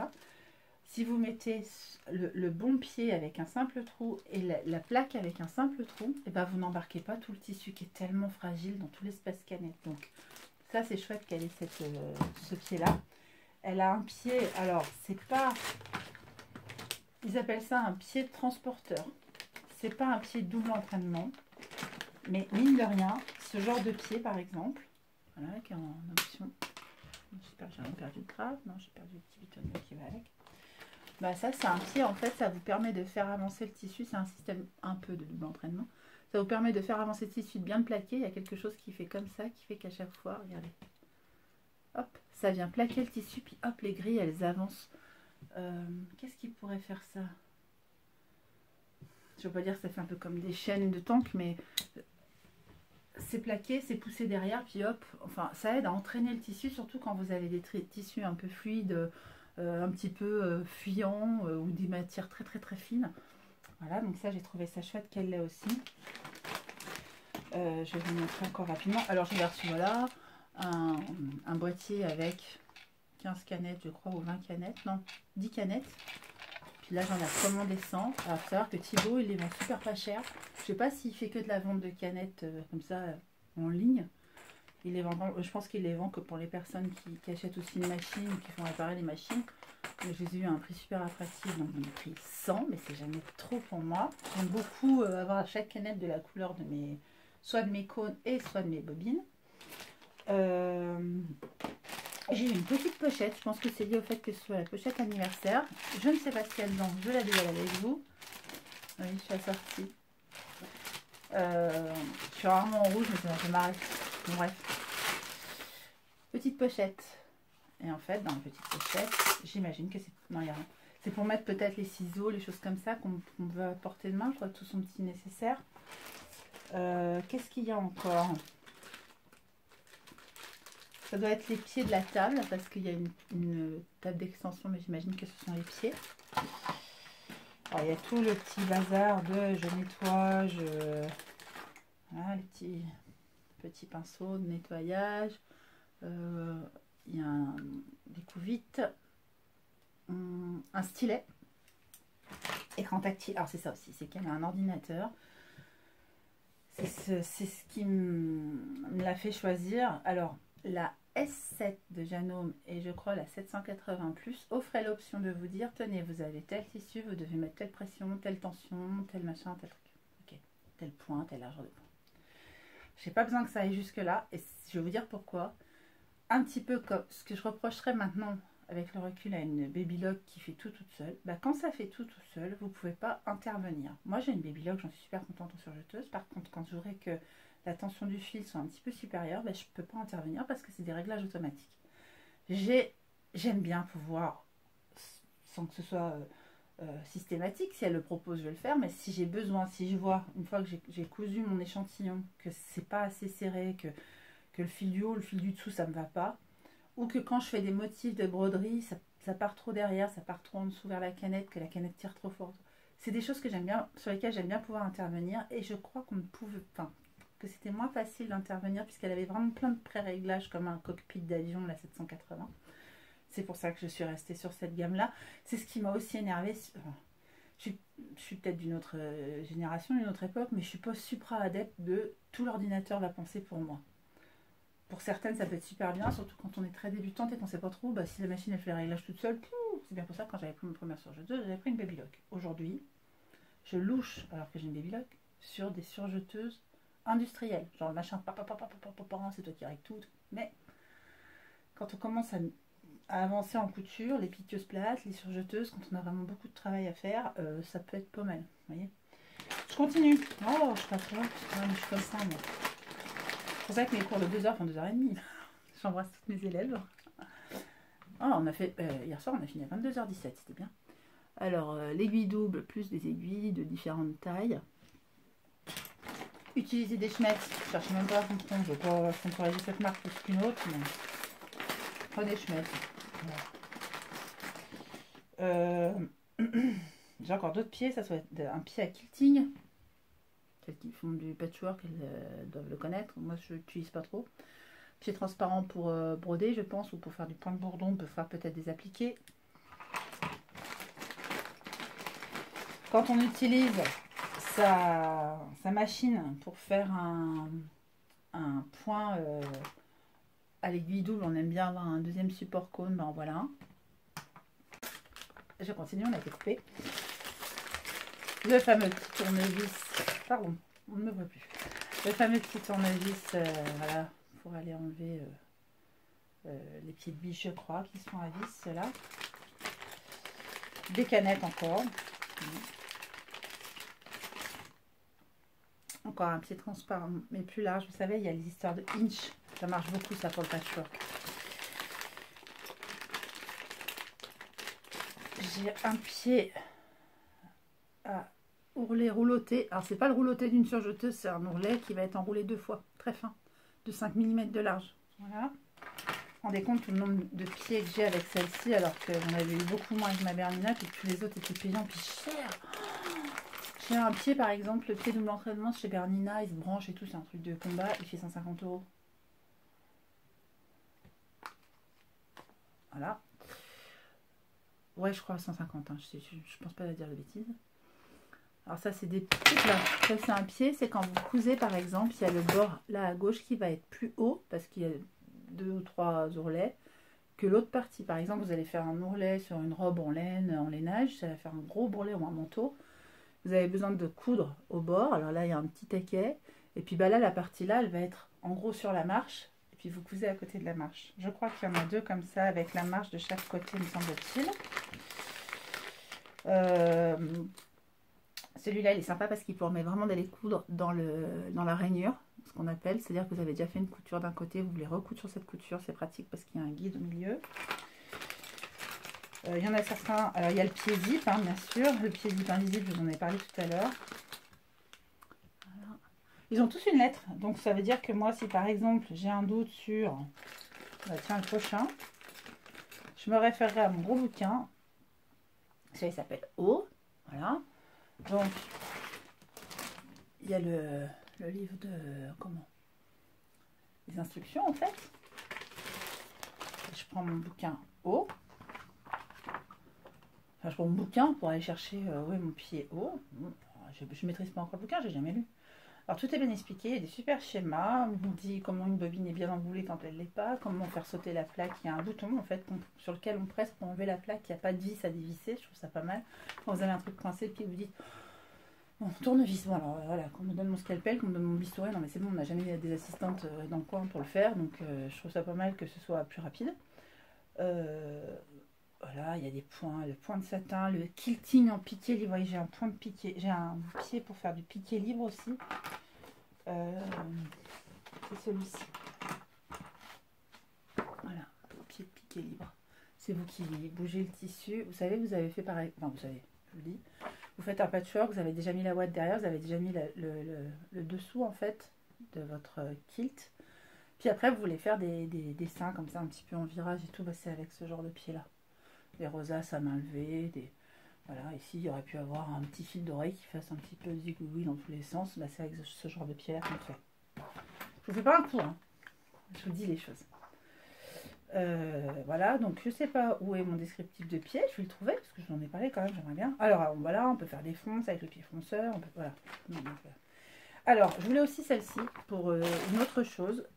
si vous mettez le bon pied avec un simple trou et la plaque avec un simple trou, et ben vous n'embarquez pas tout le tissu qui est tellement fragile dans tout l'espace canette. Donc ça, c'est chouette qu'elle ait ce pied-là. Elle a un pied, alors c'est pas, ils appellent ça un pied de transporteur. C'est pas un pied double entraînement, mais mine de rien, ce genre de pied par exemple, voilà, qui est en option. J'espère que j'ai rien perdu de grave. Non, j'ai perdu le petit bitonnier qui va avec. Bah ça, c'est un pied, en fait, ça vous permet de faire avancer le tissu. C'est un système un peu de double entraînement. Ça vous permet de faire avancer le tissu, de bien le plaquer. Il y a quelque chose qui fait comme ça, qui fait qu'à chaque fois, regardez, hop, ça vient plaquer le tissu, puis hop, les grilles, elles avancent. Qu'est-ce qui pourrait faire ça? Je ne veux pas dire que ça fait un peu comme des chaînes de tank, mais c'est plaqué, c'est poussé derrière, puis hop, enfin ça aide à entraîner le tissu, surtout quand vous avez des tissus un peu fluides, un petit peu fuyants ou des matières très très très fines. Voilà, donc ça j'ai trouvé ça chouette qu'elle l'ait aussi. Je vais vous montrer encore rapidement. Alors j'ai reçu voilà un boîtier avec 15 canettes je crois, ou 20 canettes, non 10 canettes. Puis là j'en ai commandé 100. Alors faut savoir que Thibaut il les vend super pas cher. Je sais pas s'il fait que de la vente de canettes comme ça en ligne. Il les vend, je pense qu'il les vend que pour les personnes qui achètent aussi une machine ou qui font réparer les machines. Mais je les ai eu à un prix super attractif, donc j'en ai pris 100, mais c'est jamais trop pour moi. J'aime beaucoup avoir chaque canette de la couleur de mes, soit de mes cônes et soit de mes bobines. J'ai eu une petite pochette, je pense que c'est lié au fait que ce soit la pochette anniversaire. Je ne sais pas ce qu'il y a dedans, je la dévoile avec vous. Oui, je suis assortie. Je suis rarement en rouge, mais ça m'a fait marrer. Bon, bref. Petite pochette. Et en fait, dans la petite pochette, j'imagine que c'est... Non, il n'y a rien. C'est pour mettre peut-être les ciseaux, les choses comme ça qu'on veut à portée de main, quoi, tout son petit nécessaire. Qu'est-ce qu'il y a encore? Ça doit être les pieds de la table, parce qu'il y a une table d'extension, mais j'imagine que ce sont les pieds. Alors, il y a tout le petit bazar de je nettoie, voilà, les petits pinceaux de nettoyage. Il y a des coups-vites, un stylet, écran tactile. Alors c'est ça aussi, c'est qu'il y a un ordinateur. C'est ce qui me l'a fait choisir. Alors la S7 de Janome et je crois la 780 Plus offrait l'option de vous dire tenez, vous avez tel tissu, vous devez mettre telle pression, telle tension, tel machin, tel truc. Ok, tel point, telle largeur de point. J'ai pas besoin que ça aille jusque là et je vais vous dire pourquoi. Un petit peu comme ce que je reprocherais maintenant avec le recul à une Babylock qui fait tout toute seule. Bah, quand ça fait tout seul, vous ne pouvez pas intervenir. Moi j'ai une Babylock, j'en suis super contente en surjeteuse. Par contre, quand je voudrais que la tension du fil soit un petit peu supérieure, bah, je ne peux pas intervenir parce que c'est des réglages automatiques. J'aime bien pouvoir, sans que ce soit systématique, si elle le propose, je vais le faire. Mais si j'ai besoin, si je vois, une fois que j'ai cousu mon échantillon, que c'est pas assez serré, que le fil du haut, le fil du dessous, ça ne me va pas. Ou que quand je fais des motifs de broderie, ça part trop derrière, ça part trop en dessous vers la canette, que la canette tire trop fort. C'est des choses que j'aime bien, sur lesquelles j'aime bien pouvoir intervenir. Et je crois qu'on ne pouvait, enfin, que c'était moins facile d'intervenir puisqu'elle avait vraiment plein de pré-réglages comme un cockpit d'avion, la 780. C'est pour ça que je suis restée sur cette gamme-là. C'est ce qui m'a aussi énervée. Je suis peut-être d'une autre génération, d'une autre époque, mais je ne suis pas supra adepte de tout l'ordinateur va penser pour moi. Pour certaines, ça peut être super bien, surtout quand on est très débutante et qu'on ne sait pas trop, bah, si la machine elle fait les réglages toute seule, c'est bien pour ça que quand j'avais pris mon première surjeteuse, j'avais pris une Babylock. Aujourd'hui, je louche, alors que j'ai une Babylock, sur des surjeteuses industrielles. Genre le machin, c'est toi qui règles tout. Mais quand on commence à avancer en couture, les piqueuses plates, les surjeteuses, quand on a vraiment beaucoup de travail à faire, ça peut être pas mal. Vous voyez, je continue. Oh, je sais pas trop, je suis comme ça, mais... C'est pour ça que mes cours de 2 heures font 2h30. J'embrasse toutes mes élèves. Oh, on a fait, hier soir, on a fini à 22h17, c'était bien. Alors, l'aiguille double plus des aiguilles de différentes tailles. Utiliser des schmettes. Je ne cherche même pas à comprendre. Je ne vais pas sponsoriser cette marque plus qu'une autre, mais prenez schmettes. Voilà. J'ai encore d'autres pieds. Ça soit un pied à quilting. Celles qui font du patchwork, elles doivent le connaître. Moi, je n'utilise pas trop. Pied transparent pour broder, je pense, ou pour faire du point de bourdon. On peut faire peut-être des appliqués. Quand on utilise sa machine pour faire un point à l'aiguille double, on aime bien avoir un deuxième support cône. Ben voilà un. Je continue, on a été coupé. Le fameux petit tournevis. Pardon, on ne me voit plus. Le fameux petit tournevis, voilà, pour aller enlever les pieds de biche, je crois, qui sont à vis, ceux-là. Des canettes encore. Encore un pied transparent, mais plus large. Vous savez, il y a les histoires de inch. Ça marche beaucoup, ça, pour le patchwork. J'ai un pied à ourlet rouloté. Alors, c'est pas le rouloté d'une surjeteuse, c'est un ourlet qui va être enroulé 2 fois, très fin, de 5 mm de large. Voilà. Vous vous rendez compte tout le nombre de pieds que j'ai avec celle-ci, alors que j'en avais eu beaucoup moins avec ma Bernina, puis que tous les autres étaient payants, puis cher. J'ai un pied, par exemple, le pied double entraînement chez Bernina, il se branche et tout, c'est un truc de combat, il fait 150 €. Voilà. Ouais, je crois 150, hein. Je pense pas à dire de bêtises. Alors ça, c'est des petites là. Ça, c'est un pied, c'est quand vous cousez, par exemple, il y a le bord là à gauche qui va être plus haut, parce qu'il y a 2 ou 3 ourlets, que l'autre partie. Par exemple, vous allez faire un ourlet sur une robe en laine, en lainage, ça va faire un gros bourrelet ou un manteau. Vous avez besoin de coudre au bord. Alors là, il y a un petit taquet. Et puis bah là, la partie là, elle va être en gros sur la marche. Et puis vous cousez à côté de la marche. Je crois qu'il y en a 2 comme ça, avec la marche de chaque côté, me semble-t-il. Celui-là, il est sympa parce qu'il permet vraiment d'aller coudre dans la rainure, ce qu'on appelle. C'est-à-dire que vous avez déjà fait une couture d'un côté, vous voulez recoudre sur cette couture. C'est pratique parce qu'il y a un guide au milieu. Il y en a certains, alors il y a le pied zip, hein, bien sûr, le pied zip invisible, je vous en ai parlé tout à l'heure. Voilà. Ils ont tous une lettre, donc ça veut dire que moi, si par exemple j'ai un doute sur, tiens, le prochain, je me référerai à mon gros bouquin. Celui-là, il s'appelle O, voilà. Donc, il y a le livre de, comment, les instructions en fait. Je prends mon bouquin O. Enfin, je prends mon bouquin pour aller chercher où est mon pied haut. Je ne maîtrise pas encore le bouquin, j'ai jamais lu. Alors tout est bien expliqué, il y a des super schémas. On dit comment une bobine est bien emboulée quand elle ne l'est pas, comment faire sauter la plaque. Il y a un bouton en fait sur lequel on presse pour enlever la plaque. Il n'y a pas de vis à dévisser, je trouve ça pas mal. Quand vous avez un truc coincé, puis vous dites bon, tournevis. Bon alors voilà, qu'on me donne mon scalpel, qu'on me donne mon bistouri, non mais c'est bon, on n'a jamais des assistantes dans le coin pour le faire, donc je trouve ça pas mal que ce soit plus rapide. Voilà, il y a des points, le point de satin, le quilting en piqué libre. J'ai un point de piqué, j'ai un pied pour faire du piqué libre aussi. C'est celui-ci. Voilà, pied de piqué libre. C'est vous qui bougez le tissu. Vous savez, vous avez fait pareil. Enfin, vous savez, je vous le dis. Vous faites un patchwork, vous avez déjà mis la ouate derrière, vous avez déjà mis le dessous en fait de votre kilt. Puis après, vous voulez faire des dessins comme ça, un petit peu en virage et tout. Bah, c'est avec ce genre de pied là. Des rosaces à main levée, voilà, ici il y aurait pu avoir un petit fil d'oreille qui fasse un petit peu zigouille dans tous les sens. Bah, c'est avec ce genre de pied là qu'on fait. Je vous fais pas un cours, hein. Je vous dis les choses. Voilà, donc je sais pas où est mon descriptif de pied, je vais le trouver parce que je vous en ai parlé quand même, j'aimerais bien. Alors voilà, on peut faire des fonces avec le pied fonceur, on peut, voilà. Alors, je voulais aussi celle-ci pour une autre chose.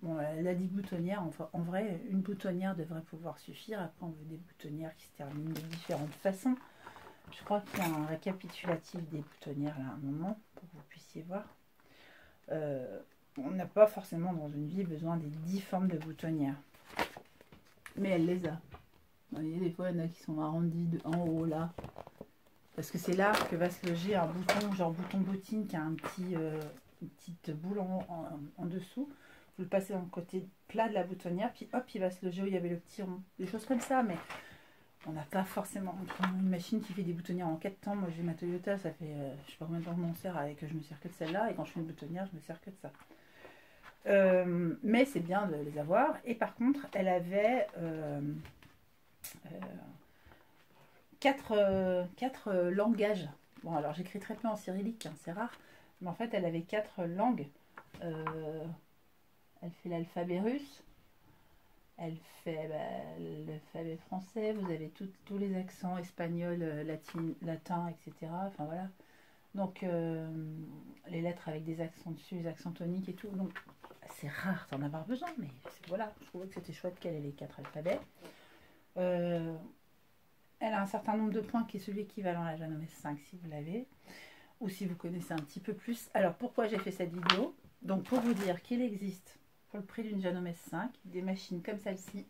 Bon, elle a dit boutonnière. Enfin, en vrai, une boutonnière devrait pouvoir suffire. Après, on veut des boutonnières qui se terminent de différentes façons. Je crois qu'il y a un récapitulatif des boutonnières là à un moment pour que vous puissiez voir. On n'a pas forcément dans une vie besoin des 10 formes de boutonnières. Mais elle les a. Vous voyez, des fois, il y en a qui sont arrondis de en haut là. Parce que c'est là que va se loger un bouton, genre bouton bottine qui a une petite boule en dessous. Vous le passez dans le côté plat de la boutonnière, puis hop, il va se loger où il y avait le petit rond. Des choses comme ça, mais on n'a pas forcément une machine qui fait des boutonnières en 4 temps. Moi, j'ai ma Toyota, ça fait je sais pas combien de temps que je m'en sers et que je me sers que de celle-là. Et quand je fais une boutonnière, je me sers que de ça. Mais c'est bien de les avoir. Et par contre, elle avait... 4 langages. Bon, alors j'écris très peu en cyrillique, hein, c'est rare. Mais en fait, elle avait 4 langues. Elle fait l'alphabet russe. Elle fait l'alphabet français. Vous avez tous les accents espagnol, latin, etc. Enfin voilà. Donc, les lettres avec des accents dessus, les accents toniques et tout. Donc, c'est rare d'en avoir besoin. Mais voilà, je trouvais que c'était chouette qu'elle ait les 4 alphabets. Elle a un certain nombre de points qui est celui équivalent à la Janome 5 si vous l'avez, ou si vous connaissez un petit peu plus. Alors pourquoi j'ai fait cette vidéo? Donc pour vous dire qu'il existe, pour le prix d'une Janome 5, des machines comme celle-ci,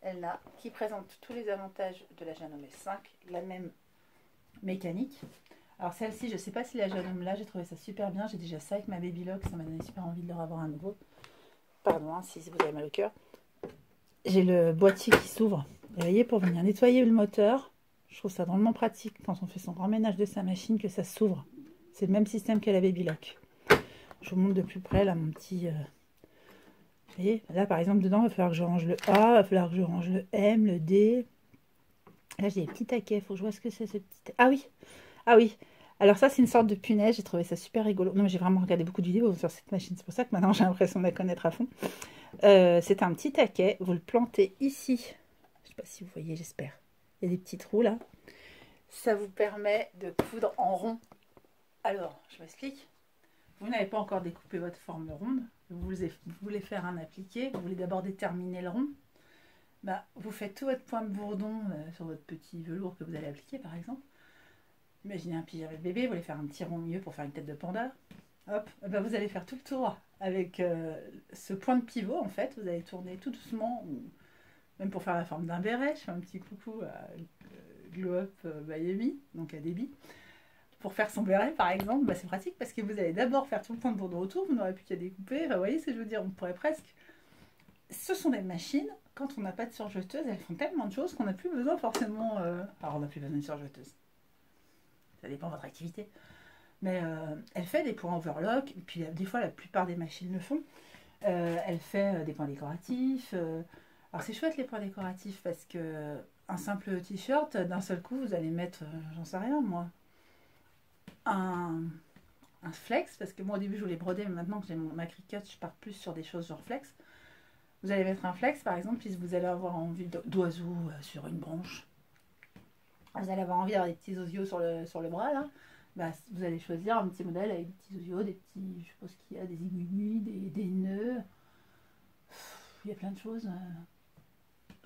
elle là, qui présentent tous les avantages de la Janome 5, la même mécanique. Alors celle-ci, je ne sais pas si la Janome là, j'ai trouvé ça super bien, j'ai déjà ça avec ma Babylock, ça m'a donné super envie de leur avoir un nouveau. Pardon hein, si vous avez mal au cœur. J'ai le boîtier qui s'ouvre. Vous voyez, pour venir nettoyer le moteur, Je trouve ça drôlement pratique quand on fait son grand ménage de sa machine que ça s'ouvre. C'est le même système que la Baby Lock. Je vous montre de plus près là mon petit... Vous voyez, là par exemple dedans il va falloir que je range le A, il va falloir que je range le M, le D. Là j'ai des petits taquets, il faut que je vois ce que c'est ce petit... Ah oui, ah oui. Alors ça c'est une sorte de punaise, j'ai trouvé ça super rigolo. Non mais j'ai vraiment regardé beaucoup de vidéos sur cette machine, c'est pour ça que maintenant j'ai l'impression de la connaître à fond. C'est un petit taquet, vous le plantez ici. Je sais pas si vous voyez, j'espère. Il y a des petits trous là. Ça vous permet de coudre en rond. Alors, je m'explique. Vous n'avez pas encore découpé votre forme ronde. Vous voulez faire un appliqué. Vous voulez d'abord déterminer le rond. Bah, vous faites tout votre point de bourdon sur votre petit velours que vous allez appliquer par exemple. Imaginez un pyjama de bébé, vous voulez faire un petit rond au milieu pour faire une tête de panda. Hop, bah, vous allez faire tout le tour avec ce point de pivot en fait. Vous allez tourner tout doucement, ou même pour faire la forme d'un béret. Je fais un petit coucou à Glow Up by Amy, donc à Debbie. Pour faire son béret par exemple, bah, c'est pratique parce que vous allez d'abord faire tout le point de bourdon autour, vous n'aurez plus qu'à découper. Enfin, vous voyez ce que je veux dire, on pourrait presque... Ce sont des machines, quand on n'a pas de surjeteuse, elles font tellement de choses qu'on n'a plus besoin forcément... Alors on n'a plus besoin de surjeteuse. Ça dépend de votre activité. Mais elle fait des points overlock, et puis des fois la plupart des machines le font. Elle fait des points décoratifs. Alors c'est chouette les points décoratifs parce que un simple t-shirt, d'un seul coup vous allez mettre, j'en sais rien moi, un flex, parce que moi au début je voulais broder, mais maintenant que j'ai ma Cricut, je pars plus sur des choses genre flex. Vous allez mettre un flex par exemple, puis vous allez avoir envie d'oiseau sur une branche. Vous allez avoir envie d'avoir des petits osios sur le bras là. Bah, vous allez choisir un petit modèle avec des petits osios, des petits, je suppose qu'il y a des aiguilles, des nœuds. Il y a plein de choses.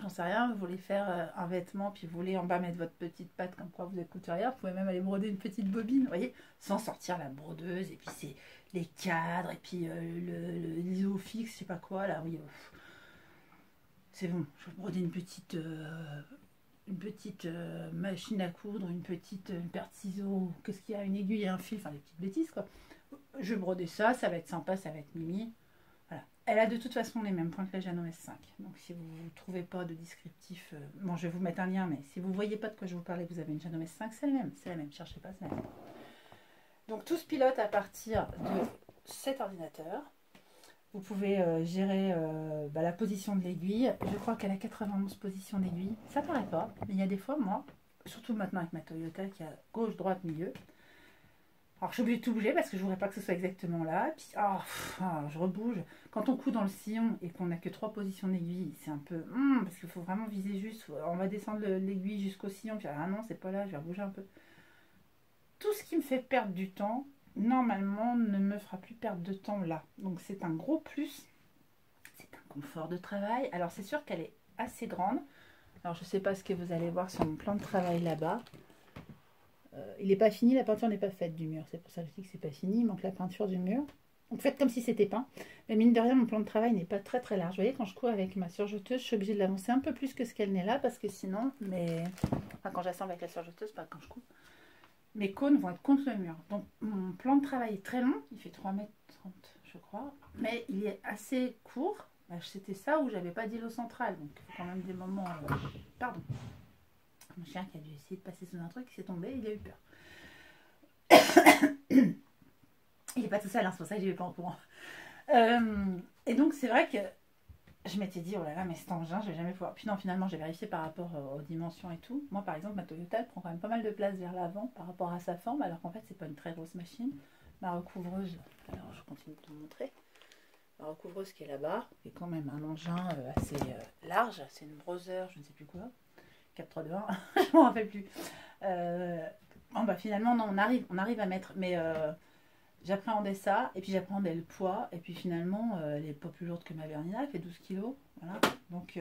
J'en sais rien, vous voulez faire un vêtement, puis vous voulez en bas mettre votre petite patte comme quoi vous êtes couturière, vous pouvez même aller broder une petite bobine, vous voyez, sans sortir la brodeuse, et puis c'est les cadres, et puis l'ISO fixe, je sais pas quoi, là, oui. C'est bon, je vais broder une petite machine à coudre, une paire de ciseaux, qu'est-ce qu'il y a, une aiguille et un fil, enfin des petites bêtises quoi. Je vais broder ça, ça va être sympa, ça va être mimi. Voilà. Elle a de toute façon les mêmes points que la Jano S5. Donc si vous ne trouvez pas de descriptif, bon je vais vous mettre un lien, mais si vous ne voyez pas de quoi je vous parlais, vous avez une Jano S5, c'est la même, cherchez pas, c'est la même. Donc tout se pilote à partir de cet ordinateur. Vous pouvez gérer la position de l'aiguille. Je crois qu'elle a 91 positions d'aiguille. Ça paraît pas, mais il y a des fois, moi, surtout maintenant avec ma Toyota qui a gauche, droite, milieu. Alors je suis obligée de tout bouger parce que je ne voudrais pas que ce soit exactement là. Puis je rebouge. Quand on coud dans le sillon et qu'on n'a que 3 positions d'aiguille, c'est un peu... parce qu'il faut vraiment viser juste. On va descendre l'aiguille jusqu'au sillon. Puis ah non, c'est pas là, je vais rebouger un peu. Tout ce qui me fait perdre du temps, normalement, ne me fera plus perdre de temps là. Donc c'est un gros plus. C'est un confort de travail. Alors c'est sûr qu'elle est assez grande. Alors je ne sais pas ce que vous allez voir sur mon plan de travail là-bas. Il n'est pas fini, la peinture n'est pas faite du mur. C'est pour ça que je dis que c'est pas fini. Il manque la peinture du mur. Donc faites comme si c'était peint. Mais mine de rien, mon plan de travail n'est pas très très large. Vous voyez, quand je couds avec ma surjeteuse, je suis obligée de l'avancer un peu plus que ce qu'elle n'est là. Parce que sinon, enfin, quand j'assemble avec la surjeteuse, pas quand je couds, mes cônes vont être contre le mur. Donc mon plan de travail est très long. Il fait 3,30 m je crois. Mais il est assez court. C'était ça où j'avais pas d'îlot central. Donc il faut quand même des moments... Pardon. Mon chien qui a dû essayer de passer sous un truc, il s'est tombé, il a eu peur. Il n'est pas tout seul, hein, c'est pour ça que je n'y vais pas en courant. Et donc c'est vrai que je m'étais dit, oh là là, mais cet engin, je vais jamais pouvoir. Puis non, finalement, j'ai vérifié par rapport aux dimensions et tout. Moi, par exemple, ma Toyota, elle prend quand même pas mal de place vers l'avant par rapport à sa forme, alors qu'en fait, c'est pas une très grosse machine. Ma recouvreuse, alors je continue de te montrer. Ma recouvreuse qui est là-bas, qui est quand même un engin assez large. C'est une Brother, je ne sais plus quoi. 4-3-2-1, je m'en rappelle plus. Bon, bah, finalement, non, on arrive à mettre, mais j'appréhendais ça, et puis j'appréhendais le poids, et puis finalement, elle n'est pas plus lourde que ma Bernina, elle fait 12 kg. Voilà. Donc,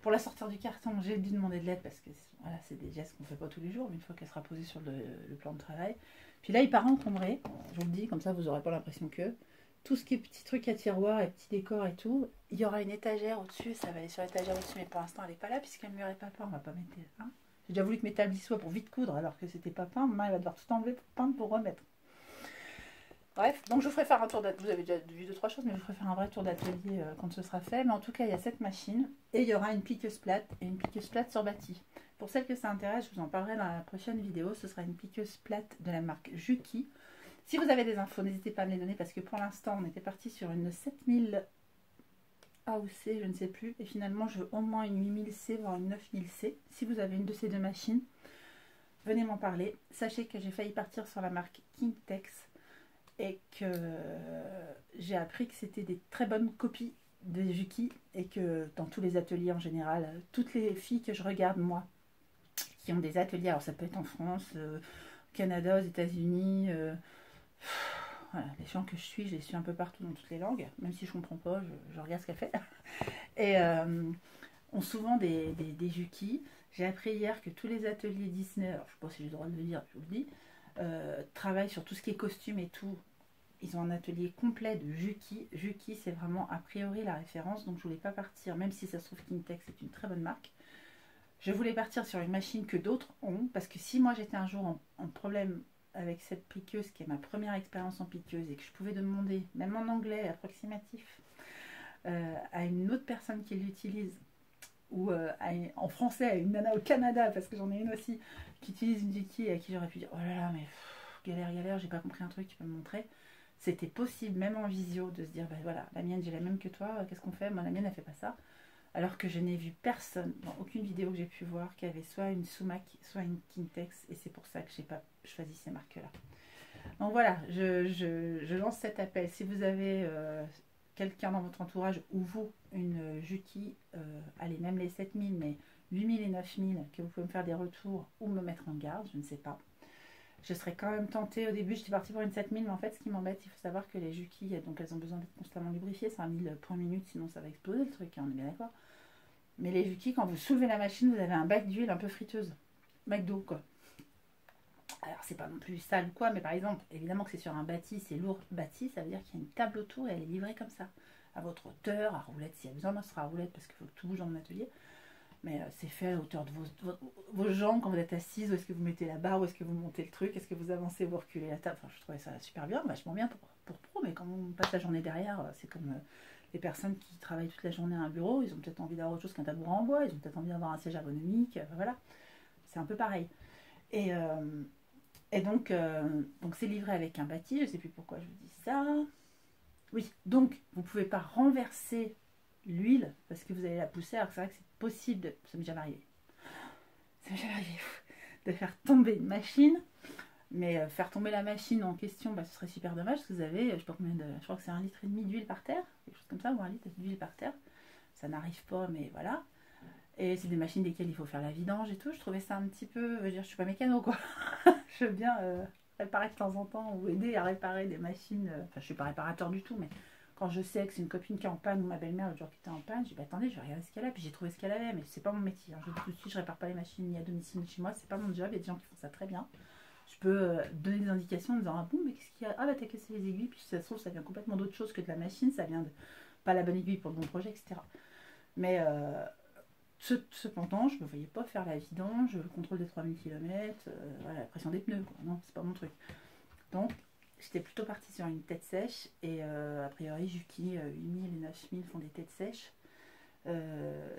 pour la sortir du carton, j'ai dû demander de l'aide, parce que voilà, c'est des gestes qu'on ne fait pas tous les jours, mais une fois qu'elle sera posée sur le plan de travail. Puis là, il part encombré, je vous le dis, comme ça, vous n'aurez pas l'impression que... Tout ce qui est petits trucs à tiroir et petits décors et tout, il y aura une étagère au-dessus, ça va aller sur l'étagère au-dessus, mais pour l'instant elle n'est pas là puisque le mur n'est pas peint, on va pas mettre hein. J'ai déjà voulu que mes tables y soient pour vite coudre alors que c'était pas peint, maintenant elle va devoir tout enlever pour peindre pour remettre. Bref, donc je vous ferai faire un tour d'atelier, vous avez déjà vu 2-3 choses, mais je vous ferai faire un vrai tour d'atelier quand ce sera fait, mais en tout cas il y a cette machine et il y aura une piqueuse plate et une piqueuse plate sur bâti. Pour celles que ça intéresse, je vous en parlerai dans la prochaine vidéo. Ce sera une piqueuse plate de la marque Juki. Si vous avez des infos, n'hésitez pas à me les donner parce que pour l'instant, on était parti sur une 7000 A ou C, je ne sais plus. Et finalement, je veux au moins une 8000 C, voire une 9000 C. Si vous avez une de ces deux machines, venez m'en parler. Sachez que j'ai failli partir sur la marque Kingtex et que j'ai appris que c'était des très bonnes copies de Juki et que dans tous les ateliers en général, toutes les filles que je regarde, moi, qui ont des ateliers, alors ça peut être en France, au Canada, aux États-Unis, voilà, les gens que je les suis un peu partout dans toutes les langues, même si je comprends pas, je regarde ce qu'elle fait. Et ont souvent des Juki. J'ai appris hier que tous les ateliers Disney, alors je ne sais pas si j'ai le droit de le dire, je vous le dis, travaillent sur tout ce qui est costume et tout. Ils ont un atelier complet de Juki. Juki, c'est vraiment a priori la référence, donc je voulais pas partir, même si ça se trouve Kingtex est une très bonne marque. Je voulais partir sur une machine que d'autres ont, parce que si moi j'étais un jour en problème avec cette piqueuse, qui est ma première expérience en piqueuse, et que je pouvais demander, même en anglais approximatif, à une autre personne qui l'utilise, ou en français à une nana au Canada, parce que j'en ai une aussi, qui utilise une Juki et à qui j'aurais pu dire « Oh là là, mais galère, j'ai pas compris un truc, tu peux me montrer ?» C'était possible, même en visio, de se dire « Bah voilà, la mienne, j'ai la même que toi, qu'est-ce qu'on fait? Moi, la mienne, elle fait pas ça. » Alors que je n'ai vu personne, dans aucune vidéo que j'ai pu voir, qui avait soit une Sumac, soit une Kingtex, et c'est pour ça que j'ai pas choisi ces marques-là. Donc voilà, je lance cet appel. Si vous avez quelqu'un dans votre entourage, ou vous, une Juki, allez, même les 7000, mais 8000 et 9000, que vous pouvez me faire des retours, ou me mettre en garde, je ne sais pas. Je serais quand même tentée, au début j'étais partie pour une 7000, mais en fait ce qui m'embête, il faut savoir que les Juki, donc elles ont besoin d'être constamment lubrifiées, c'est un 1000 points minute, sinon ça va exploser le truc, hein, on est bien d'accord. Mais les Juki, quand vous soulevez la machine, vous avez un bac d'huile un peu friteuse, bac d'eau quoi. Alors c'est pas non plus sale ou quoi, mais par exemple, évidemment que c'est sur un bâti, c'est lourd bâti, ça veut dire qu'il y a une table autour et elle est livrée comme ça, à votre hauteur, à roulette, s'il y a besoin, moi ce sera à roulette parce qu'il faut que tout bouge dans mon atelier. Mais c'est fait à hauteur de vos jambes quand vous êtes assise, où est-ce que vous mettez la barre, où est-ce que vous montez le truc, est-ce que vous avancez, vous reculez la table. Enfin, je trouvais ça super bien, vachement bien pour pro, mais quand on passe la journée derrière, c'est comme les personnes qui travaillent toute la journée à un bureau, ils ont peut-être envie d'avoir autre chose qu'un tabouret en bois, ils ont peut-être envie d'avoir un siège ergonomique, voilà, c'est un peu pareil. Et donc c'est livré avec un bâti, je ne sais plus pourquoi je vous dis ça. Oui, donc vous ne pouvez pas renverser l'huile parce que vous allez la pousser, alors que c'est vrai que c'est possible, ça m'est jamais arrivé, de faire tomber une machine, mais faire tomber la machine en question, ce serait super dommage parce que vous avez, je sais pas combien je crois que c'est 1,5 litre d'huile par terre, quelque chose comme ça, ou 1 litre d'huile par terre, ça n'arrive pas, mais voilà. Et c'est des machines desquelles il faut faire la vidange et tout, je trouvais ça un petit peu, je veux dire, je suis pas mécano quoi, je veux bien réparer de temps en temps ou aider à réparer des machines, enfin je suis pas réparateur du tout, mais quand je sais que c'est une copine qui est en panne ou ma belle-mère l'autre jour qui était en panne, j'ai dit bah, attendez, je vais regarder ce qu'elle a, puis j'ai trouvé ce qu'elle avait, mais c'est pas mon métier, hein. Je dis tout de suite, je répare pas les machines ni à domicile ni chez moi, c'est pas mon job, il y a des gens qui font ça très bien. Je peux donner des indications en disant ah bon, mais qu'est-ce qu'il y a? Ah bah t'as cassé les aiguilles, puis si ça se trouve ça vient complètement d'autre chose que de la machine, ça vient de pas la bonne aiguille pour le bon projet, etc. Mais cependant, je ne me voyais pas faire la vidange, le contrôle des 3000 km, voilà, la pression des pneus, quoi. Non, c'est pas mon truc. Donc, j'étais plutôt partie sur une tête sèche, et a priori, Juki 8000 et 9000 font des têtes sèches.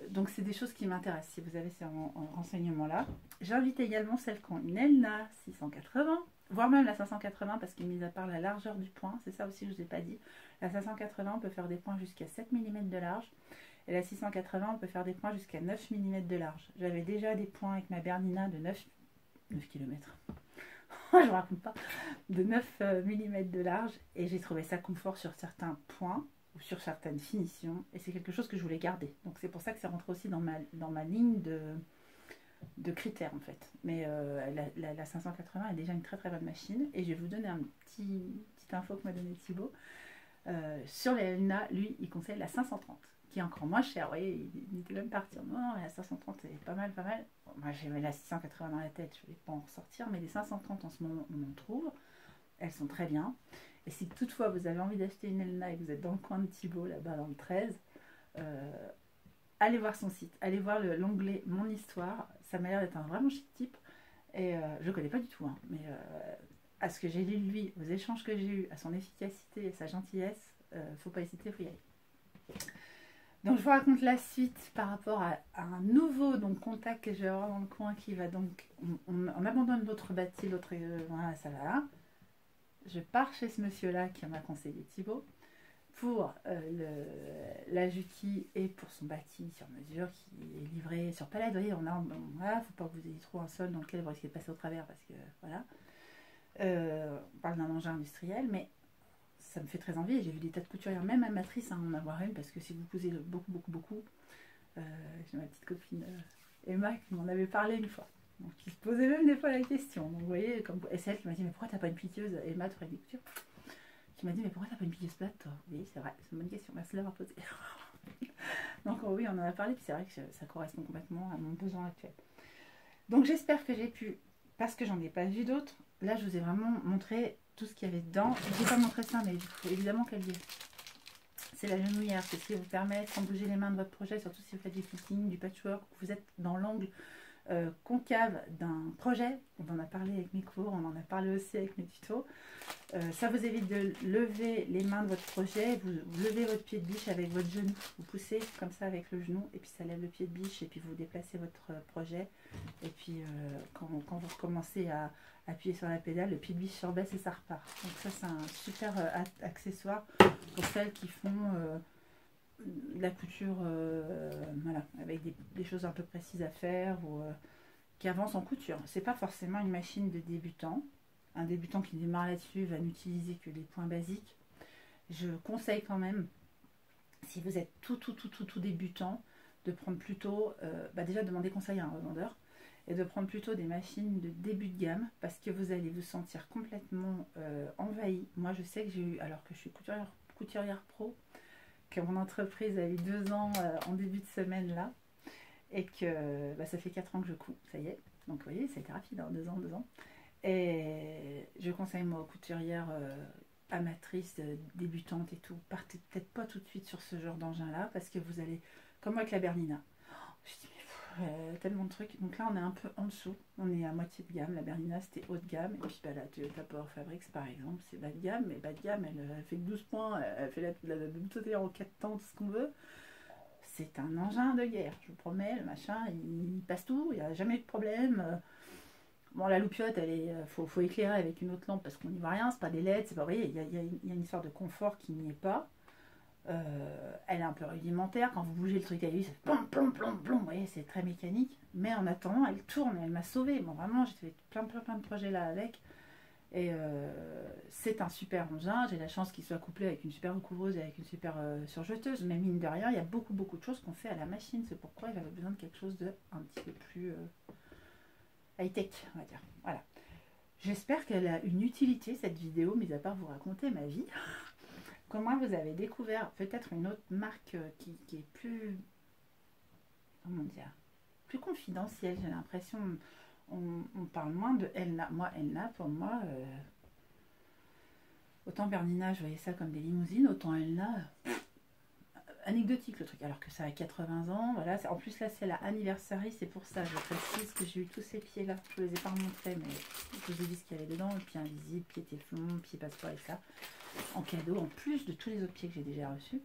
Donc, c'est des choses qui m'intéressent, si vous avez ces renseignements-là. J'invite également celles qui ont une Elna 680, voire même la 580, parce que mis à part la largeur du point, c'est ça aussi que je ne vous ai pas dit, la 580, on peut faire des points jusqu'à 7 mm de large. Et la 680, on peut faire des points jusqu'à 9 mm de large. J'avais déjà des points avec ma Bernina de 9 km. Je ne raconte pas. De 9 mm de large. Et j'ai trouvé ça confort sur certains points ou sur certaines finitions. Et c'est quelque chose que je voulais garder. Donc c'est pour ça que c'est rentré aussi dans ma ligne de critères en fait. Mais la 580 est déjà une très très bonne machine. Et je vais vous donner un petite info que m'a donné Thibaut. Sur les Elna, lui, il conseille la 530. Qui est encore moins cher, vous voyez, il était même parti. Non, la 530 est pas mal. Bon, moi j'ai la 680 dans la tête, je ne vais pas en ressortir, mais les 530 en ce moment, on en trouve. Elles sont très bien. Et si toutefois vous avez envie d'acheter une Elna et que vous êtes dans le coin de Thibaut, là-bas dans le 13, allez voir son site, allez voir l'onglet Mon Histoire. Ça m'a l'air d'être un vraiment chic type. Et je ne connais pas du tout, hein, mais à ce que j'ai lu de lui, aux échanges que j'ai eus, à son efficacité et sa gentillesse, faut pas hésiter, il faut y aller. Donc je vous raconte la suite par rapport à un nouveau donc, contact que je vais avoir dans le coin qui va donc... On abandonne l'autre bâti, l'autre... voilà, ça va là. Je pars chez ce monsieur-là qui m'a conseillé Thibaut pour la Juki et pour son bâti sur mesure qui est livré sur palette. Vous voyez, voilà, faut pas que vous ayez trop un sol dans lequel vous risquez de passer au travers parce que voilà. On parle d'un engin industriel, mais ça me fait très envie. J'ai vu des tas de couturières, même amatrices, en avoir une, parce que si vous cousez beaucoup, j'ai ma petite copine Emma qui m'en avait parlé une fois. Donc, qui se posait même des fois la question. Donc, vous voyez, et c'est elle qui m'a dit, mais pourquoi t'as pas une pitieuse? Emma, tu ferais des coutures. Qui m'a dit, mais pourquoi t'as pas une pitieuse plate, toi? Oui, c'est vrai, c'est une bonne question, merci de l'avoir posée. Donc, oui, on en a parlé, puis c'est vrai que ça correspond complètement à mon besoin actuel. Donc, j'espère que j'ai pu, parce que j'en ai pas vu d'autres, là, je vous ai vraiment montré tout ce qu'il y avait dedans. Je ne vais pas montrer ça, mais il faut évidemment qu'elle y est. C'est la genouillère, c'est ce qui vous permet, sans bouger les mains de votre projet, surtout si vous faites du fitting, du patchwork, vous êtes dans l'angle concave d'un projet. On en a parlé avec mes cours, on en a parlé aussi avec mes tutos. Ça vous évite de lever les mains de votre projet, vous levez votre pied de biche avec votre genou, vous poussez comme ça avec le genou et puis ça lève le pied de biche et puis vous déplacez votre projet et puis quand vous recommencez à appuyer sur la pédale, le pied de biche surbaisse et ça repart. Donc ça c'est un super accessoire pour celles qui font de la couture voilà, avec des choses un peu précises à faire ou qui avancent en couture. C'est pas forcément une machine de débutant. Un débutant qui démarre là-dessus va n'utiliser que les points basiques. Je conseille quand même, si vous êtes tout débutant, de prendre plutôt, déjà demander conseil à un revendeur, et de prendre plutôt des machines de début de gamme, parce que vous allez vous sentir complètement envahi. Moi je sais que j'ai eu, alors que je suis couturière pro, que mon entreprise a eu 2 ans en début de semaine là, et que ça fait 4 ans que je couds, ça y est. Donc vous voyez, ça a été rapide, hein, 2 ans. Et je conseille moi aux couturières amatrices, débutantes et tout, partez peut-être pas tout de suite sur ce genre d'engin là, parce que vous allez, comme moi avec la Bernina, je dis mais tellement de trucs. Donc là on est un peu en dessous, on est à moitié de gamme. La Bernina c'était haut de gamme, et puis la Toyota Power Fabrics par exemple c'est bas de gamme, mais bas de gamme elle fait que 12 points, elle fait la boutonnière en 4 temps, tout ce qu'on veut. C'est un engin de guerre, je vous promets, le machin il passe tout, il n'y a jamais eu de problème. Bon, la loupiote, faut éclairer avec une autre lampe parce qu'on n'y voit rien, c'est pas des LED, c'est pas, vous voyez, il y a une histoire de confort qui n'y est pas. Elle est un peu rudimentaire, quand vous bougez le truc à lui, c'est plom, plom, plom, plom, vous voyez, c'est très mécanique. Mais en attendant, elle tourne et elle m'a sauvée. Bon, vraiment, j'ai fait plein de projets là avec. Et c'est un super engin, j'ai la chance qu'il soit couplé avec une super recouvreuse et avec une super surjeteuse. Mais mine de rien, il y a beaucoup de choses qu'on fait à la machine. C'est pourquoi j'avais besoin de quelque chose de un petit peu plus... high-tech, on va dire. Voilà. J'espère qu'elle a une utilité, cette vidéo, mis à part vous raconter ma vie. Comment vous avez découvert peut-être une autre marque qui est plus... Comment dire? Plus confidentielle, j'ai l'impression. On parle moins de Elna. Moi, Elna, pour moi... autant Bernina, je voyais ça comme des limousines, autant Elna... anecdotique le truc, alors que ça a 80 ans, voilà. En plus là c'est la anniversary, c'est pour ça, je précise que j'ai eu tous ces pieds là, je ne les ai pas remontrés, mais je vous ai dit ce qu'il y avait dedans, le pied invisible, pied téflon, pied passeport et ça, en cadeau, en plus de tous les autres pieds que j'ai déjà reçus.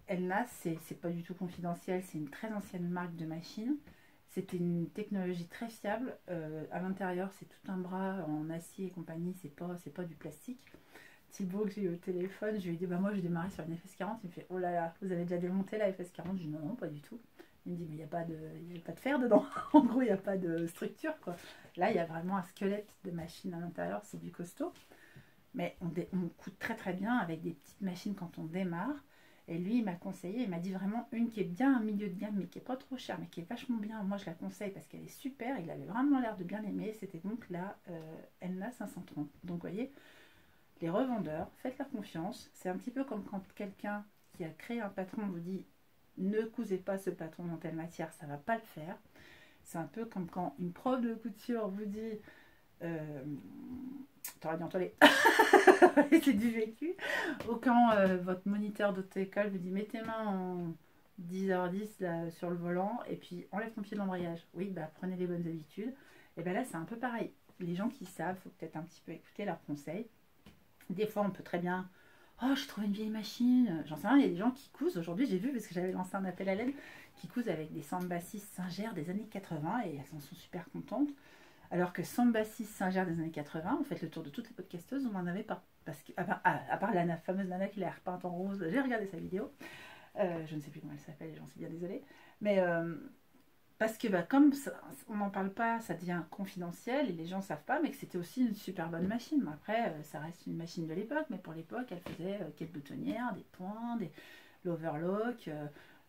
Elna, c'est pas du tout confidentiel, c'est une très ancienne marque de machine, c'était une technologie très fiable, à l'intérieur c'est tout un bras en acier et compagnie, c'est pas du plastique. Thibaut que j'ai eu au téléphone, je lui ai dit moi je démarrais sur une FS40, il me fait oh là là, vous avez déjà démonté la FS40? Je lui ai dit non, pas du tout. Il me dit mais il n'y a pas de fer dedans, en gros il n'y a pas de structure quoi. Là il y a vraiment un squelette de machine à l'intérieur, c'est du costaud, mais on coud très bien avec des petites machines quand on démarre. Et lui il m'a conseillé, il m'a dit vraiment une qui est bien un milieu de gamme mais qui est pas trop chère mais qui est vachement bien. Moi je la conseille parce qu'elle est super, il avait vraiment l'air de bien l'aimer. C'était donc la Elna 530. Donc vous voyez, les revendeurs, faites-leur confiance. C'est un petit peu comme quand quelqu'un qui a créé un patron vous dit ne cousez pas ce patron dans telle matière, ça ne va pas le faire. C'est un peu comme quand une prof de couture vous dit t'aurais dû entoiler c'est du vécu, ou quand votre moniteur d'auto-école vous dit mets tes mains en 10h10 là, sur le volant et puis enlève ton pied de l'embrayage. Oui, prenez les bonnes habitudes. Et là c'est un peu pareil. Les gens qui savent, il faut peut-être un petit peu écouter leurs conseils. Des fois, on peut très bien Oh, j'ai trouvé une vieille machine. J'en sais rien, il y a des gens qui cousent. Aujourd'hui, j'ai vu, parce que j'avais lancé un appel à l'aide, qui cousent avec des Samba 6 Singer des années 80 et elles en sont super contentes. Alors que Samba 6 Singer des années 80, on fait le tour de toutes les podcasteuses, on n'en avait pas. Parce que, à part la fameuse nana qui l'a repeinte en rose, j'ai regardé sa vidéo. Je ne sais plus comment elle s'appelle, j'en suis bien désolée. Mais parce que comme ça, on n'en parle pas, ça devient confidentiel et les gens ne savent pas, mais que c'était aussi une super bonne machine. Bon, après, ça reste une machine de l'époque, mais pour l'époque, elle faisait quelle boutonnière, des points, l'overlock,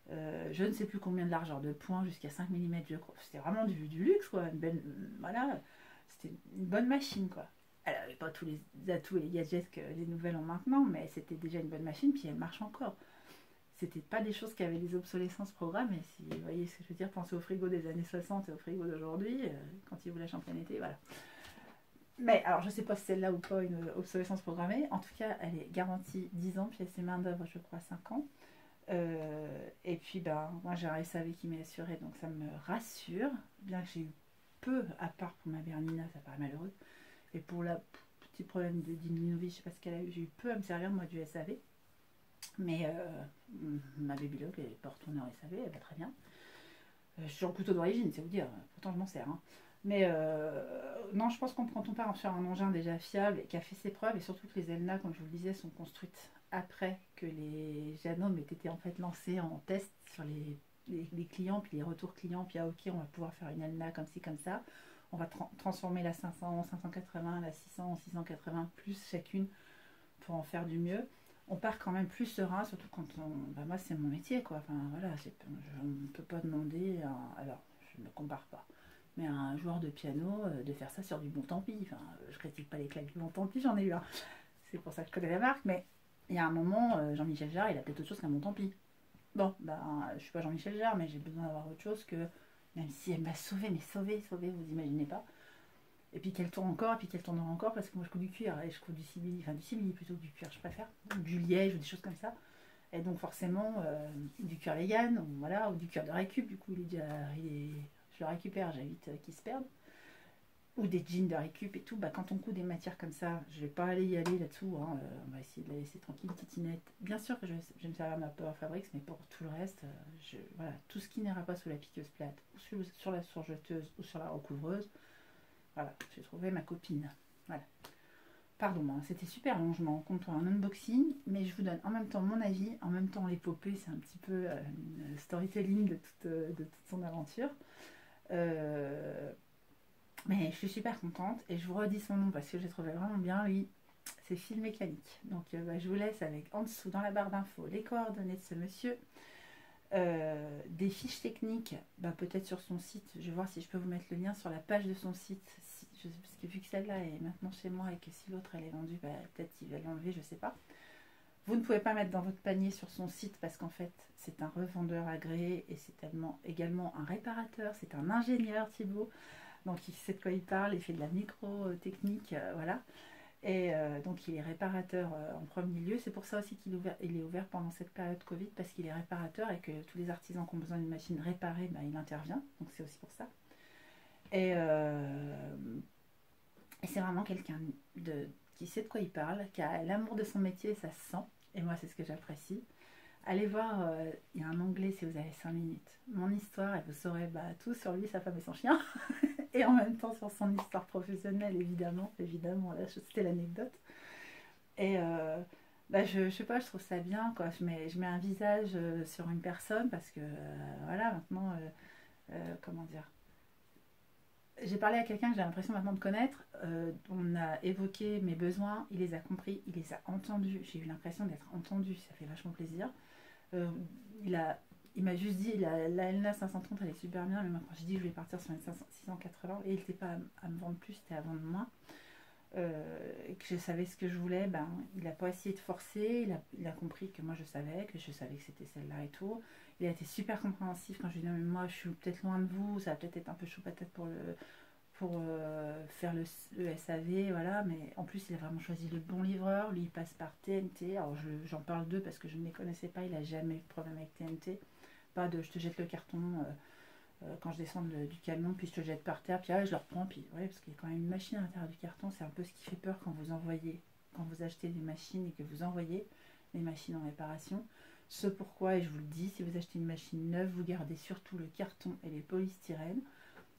je ne sais plus combien de largeur de points, jusqu'à 5 mm, je crois. C'était vraiment du luxe, quoi. Une belle, voilà, c'était une bonne machine, quoi. Elle n'avait pas tous les atouts et les gadgets que les nouvelles ont maintenant, mais c'était déjà une bonne machine, puis elle marche encore. C'était pas des choses qui avaient des obsolescences programmées. Si vous voyez ce que je veux dire, pensez au frigo des années 60 et au frigo d'aujourd'hui, quand ils vous lâchent en plein été, voilà. Mais alors, je sais pas si c'est celle-là ou pas une obsolescence programmée. En tout cas, elle est garantie 10 ans, puis elle s'est main d'œuvre, je crois, 5 ans. Et puis, moi, j'ai un SAV qui m'est assuré, donc ça me rassure. Bien que j'ai eu peu, à part pour ma Bernina, ça paraît malheureux. Et pour le petit problème de Diminovic, je sais pas ce qu'elle a eu, j'ai eu peu à me servir, moi, du SAV. Mais ma Babylog, elle n'est pas retournée en SAV, elle va très bien. Je suis en couteau d'origine, c'est vous dire. Pourtant, je m'en sers. Hein. Mais non, je pense qu'on prend ton part sur un engin déjà fiable et qui a fait ses preuves. Et surtout que les Elna, comme je vous le disais, sont construites après que les Janome aient été en fait lancés en test sur les clients, puis les retours clients. Puis ok, on va pouvoir faire une Elna comme ci, comme ça. On va transformer la 500 en 580, la 600 en 680, plus chacune pour en faire du mieux. On part quand même plus serein, surtout quand moi, c'est mon métier, quoi. Enfin, voilà, on ne peut pas demander, alors, je ne me compare pas, mais à un joueur de piano de faire ça sur du bon tant pis. Enfin, je critique pas les claques du bon tant pis, j'en ai eu un. C'est pour ça que je connais la marque, mais il y a un moment, Jean-Michel Jarre, il a peut-être autre chose qu'un bon tant pis. Bon, je suis pas Jean-Michel Jarre, mais j'ai besoin d'avoir autre chose que, même si elle m'a sauvé, mais sauvé, vous imaginez pas. Et puis qu'elle tourne encore, et puis qu'elle tournera encore, parce que moi je couds du cuir, et je couds du simili, enfin du simili plutôt que du cuir, je préfère, du liège ou des choses comme ça. Et donc forcément, du cuir vegan, ou, voilà, ou du cuir de récup, du coup je le récupère, j'évite qu'il se perde. Ou des jeans de récup et tout, quand on coud des matières comme ça, je vais pas aller y aller là-dessous, hein, on va essayer de la laisser tranquille, titinette. Bien sûr que je vais me servir de ma Power Fabrics, mais pour tout le reste, voilà, tout ce qui n'ira pas sous la piqueuse plate, ou sur la surjeteuse, ou sur la recouvreuse, voilà, j'ai trouvé ma copine. Voilà. Pardon, hein, c'était super long, je me rends compte pour un unboxing, mais je vous donne en même temps mon avis, en même temps l'épopée, c'est un petit peu une storytelling de toute son aventure. Mais je suis super contente et je vous redis son nom parce que j'ai trouvé vraiment bien, lui. C'est Fil Mécanique. Donc je vous laisse avec en dessous dans la barre d'infos les coordonnées de ce monsieur. Des fiches techniques, peut-être sur son site. Je vais voir si je peux vous mettre le lien sur la page de son site. Parce que vu que celle-là est maintenant chez moi et que si l'autre elle est vendue, peut-être il va l'enlever, je sais pas. Vous ne pouvez pas mettre dans votre panier sur son site parce qu'en fait c'est un revendeur agréé et c'est également un réparateur, c'est un ingénieur Thibaut. Donc il sait de quoi il parle, il fait de la micro-technique, voilà. Et donc il est réparateur en premier lieu. C'est pour ça aussi il est ouvert pendant cette période Covid, parce qu'il est réparateur et que tous les artisans qui ont besoin d'une machine réparée, il intervient. Donc c'est aussi pour ça. Et c'est vraiment quelqu'un qui sait de quoi il parle, qui a l'amour de son métier, ça se sent. Et moi c'est ce que j'apprécie. Allez voir, il y a un onglet si vous avez 5 minutes. Mon histoire, et vous saurez tout sur lui, sa femme et son chien. Et en même temps sur son histoire professionnelle, évidemment, là c'était l'anecdote. Et je sais pas, je trouve ça bien, quoi. Je mets un visage sur une personne parce que, voilà, maintenant, comment dire, j'ai parlé à quelqu'un que j'ai l'impression maintenant de connaître, on a évoqué mes besoins, il les a compris, il les a entendus, j'ai eu l'impression d'être entendue, ça fait vachement plaisir. Euh, il m'a juste dit, la LNA 530 elle est super bien, mais moi quand j'ai dit que je voulais partir sur une 680, et il n'était pas à me vendre plus, c'était à vendre moins, et que je savais ce que je voulais, il n'a pas essayé de forcer, il a compris que moi je savais que c'était celle-là et tout. Il a été super compréhensif quand je lui ai dit, non, mais moi je suis peut-être loin de vous, ça va peut-être être un peu chaud peut-être pour faire le SAV, voilà, mais en plus il a vraiment choisi le bon livreur, lui il passe par TNT, alors j'en parle d'eux parce que je ne les connaissais pas, il n'a jamais eu de problème avec TNT, pas de je te jette le carton quand je descends du camion, puis je te jette par terre, puis je le reprends, puis ouais, parce qu'il y a quand même une machine à l'intérieur du carton, c'est un peu ce qui fait peur quand vous envoyez quand vous achetez des machines et que vous envoyez les machines en réparation. Ce pourquoi, et je vous le dis, si vous achetez une machine neuve, vous gardez surtout le carton et les polystyrènes.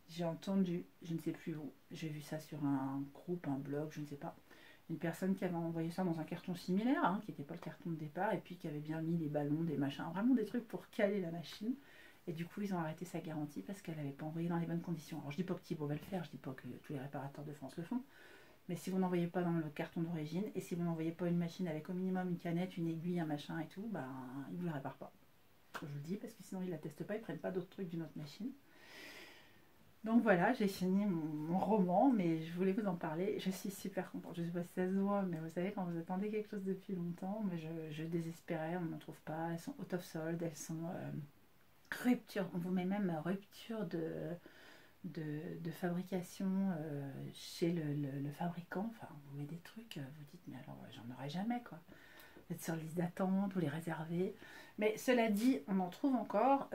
J'ai entendu, je ne sais plus où, j'ai vu ça sur un groupe, un blog, je ne sais pas, une personne qui avait envoyé ça dans un carton similaire, hein, qui n'était pas le carton de départ, et puis qui avait bien mis des ballons, des machins, vraiment des trucs pour caler la machine. Et du coup, ils ont arrêté sa garantie parce qu'elle n'avait pas envoyé dans les bonnes conditions. Alors, je dis pas que Thibaut va le faire, je dis pas que tous les réparateurs de France le font, mais si vous n'envoyez pas dans le carton d'origine, et si vous n'envoyez pas une machine avec au minimum une canette, une aiguille, un machin et tout, ben, ils ne vous la réparent pas. Je vous le dis, parce que sinon ils la testent pas, ils prennent pas d'autres trucs d'une autre machine. Donc voilà, j'ai fini mon roman, mais je voulais vous en parler. Je suis super contente. Je ne sais pas si ça se voit, mais vous savez, quand vous attendez quelque chose depuis longtemps, mais je désespérais, on n'en trouve pas. Elles sont out of sold, elles sont rupture. On vous met même rupture de fabrication chez le fabricant. Enfin, on vous met des trucs, vous dites, mais alors j'en aurai jamais quoi. Vous êtes sur liste d'attente, vous les réservez. Mais cela dit, on en trouve encore.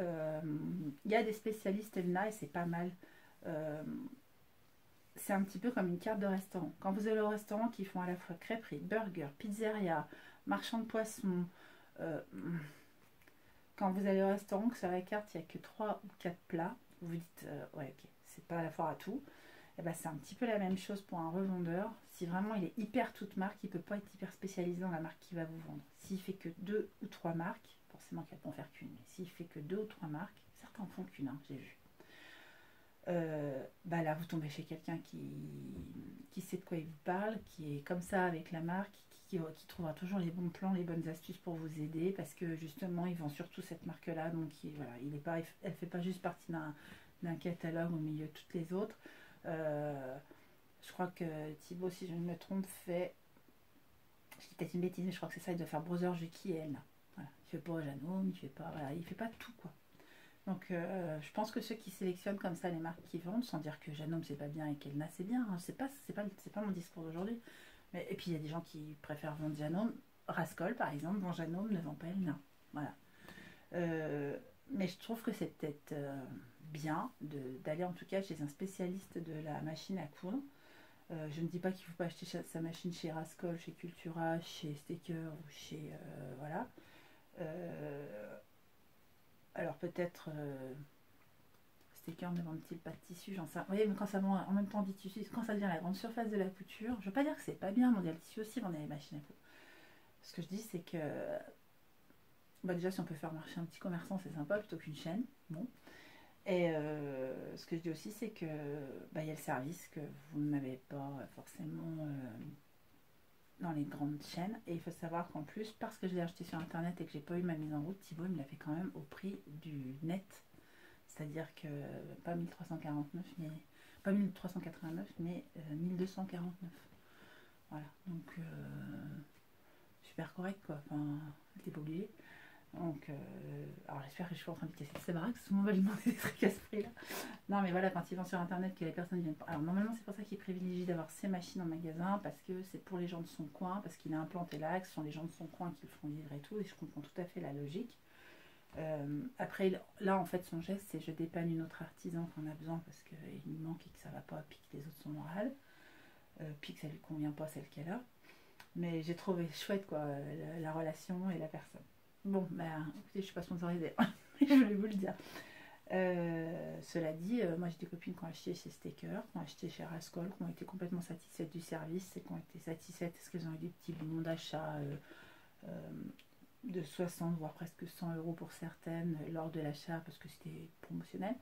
Il y a des spécialistes Elna et c'est pas mal. C'est un petit peu comme une carte de restaurant. Quand vous allez au restaurant qui font à la fois crêperie, burger, pizzeria, marchand de poissons, quand vous allez au restaurant, que sur la carte il n'y a que 3 ou 4 plats, vous vous dites ouais ok, c'est pas la foire à tout. Et ben, c'est un petit peu la même chose pour un revendeur. Si vraiment il est hyper toute marque, il ne peut pas être hyper spécialisé dans la marque qu'il va vous vendre. S'il fait que 2 ou 3 marques, forcément qu'il ne va pas en faire qu'une, mais s'il fait que 2 ou 3 marques, certains en font qu'une, hein, j'ai vu. Bah là vous tombez chez quelqu'un qui sait de quoi il vous parle, qui est comme ça avec la marque, qui trouvera toujours les bons plans, les bonnes astuces pour vous aider, parce que justement il vend surtout cette marque là, donc voilà, elle fait pas juste partie d'un catalogue au milieu de toutes les autres. Je crois que Thibaut, si je ne me trompe, fait, je dis peut-être une bêtise, mais je crois que c'est ça, il doit faire Brother, Juki et elle. Voilà. Il fait pas Janome, il fait pas, voilà, il fait pas tout quoi. Donc je pense que ceux qui sélectionnent comme ça les marques qui vendent, sans dire que Janome c'est pas bien et qu'Elna c'est bien, hein, c'est pas mon discours d'aujourd'hui. Mais et puis il y a des gens qui préfèrent vendre Janome. Rascol par exemple, vend Janome, ne vend pas Elna. Voilà. Mais je trouve que c'est peut-être bien d'aller en tout cas chez un spécialiste de la machine à coudre. Je ne dis pas qu'il ne faut pas acheter sa machine chez Rascol, chez Cultura, chez Staker ou chez voilà. Alors peut-être Staker ne vend-il pas de tissu, j'en sais rien. Vous voyez, mais quand ça vend en même temps du tissu, quand ça devient la grande surface de la couture, je ne veux pas dire que c'est pas bien, Mondial Tissu aussi vendait les machines à coudre. Ce que je dis, c'est que bah déjà, si on peut faire marcher un petit commerçant, c'est sympa plutôt qu'une chaîne. Bon. Et ce que je dis aussi, c'est que bah, y a le service que vous n'avez pas forcément dans les grandes chaînes. Et il faut savoir qu'en plus, parce que je l'ai acheté sur internet et que j'ai pas eu ma mise en route, Thibaut me l'a fait quand même au prix du net. C'est-à-dire que pas 1349, mais pas 1389, mais 1249. Voilà, donc super correct quoi. Enfin, t'es pas obligé. Donc, alors j'espère que je suis pas en train de casser ses baraques, tout le monde va lui demander des trucs à ce prix-là. Non, mais voilà, quand ils vont sur internet, que les personnes viennent pas. Alors, normalement, c'est pour ça qu'ils privilégient d'avoir ces machines en magasin, parce que c'est pour les gens de son coin, parce qu'il est implanté là, que ce sont les gens de son coin qui le font livrer et tout, et je comprends tout à fait la logique. Après, là, en fait, son geste, c'est je dépanne une autre artisan qu'on a besoin parce qu'il lui manque et que ça va pas, puis que les autres sont morales, puis que ça lui convient pas celle qu'elle a. Mais j'ai trouvé chouette, quoi, la relation et la personne. Bon, bah, écoutez, je ne suis pas sponsorisée, mais je voulais vous le dire. Cela dit, moi j'ai des copines qui ont acheté chez Staker, qui ont acheté chez Rascol, qui ont été complètement satisfaites du service et qui ont été satisfaites parce qu'elles ont eu des petits bons d'achat de 60 voire presque 100 euros pour certaines lors de l'achat, parce que c'était promotionnel,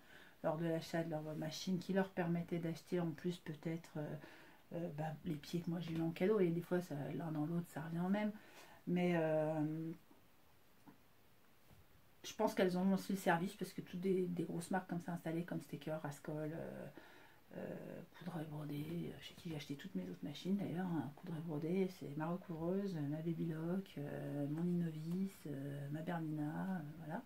lors de l'achat de leur machine qui leur permettait d'acheter en plus peut-être bah, les pieds que moi j'ai eu en cadeau, et des fois l'un dans l'autre ça revient au même. Mais je pense qu'elles ont lancé le service parce que toutes des grosses marques comme ça installées, comme Staker, Rascol, Coudre et Brodé, chez qui j'ai acheté toutes mes autres machines d'ailleurs, hein. Coudre et Brodé, c'est ma recoureuse, ma Babylock, mon Innovis, ma Bernina, voilà.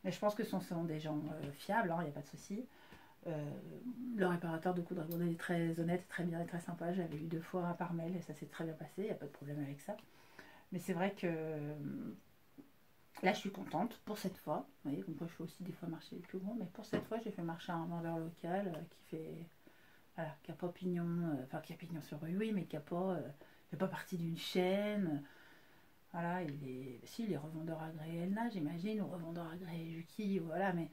Mais je pense que ce sont des gens fiables, il n'y a pas de souci. Le réparateur de Coudre et Brodé est très honnête, très bien et très sympa. J'avais eu 2 fois par mail et ça s'est très bien passé, il n'y a pas de problème avec ça. Mais c'est vrai que là, je suis contente pour cette fois. Vous voyez, comme quoi je fais aussi des fois marcher les plus gros, mais pour cette fois, j'ai fait marcher un vendeur local qui fait, voilà, qui n'a pas pignon, enfin qui a pignon sur rue, oui, mais qui n'a pas fait pas partie d'une chaîne. Voilà, il est revendeur agréé Elna, j'imagine, ou revendeur agréé Juki, voilà, mais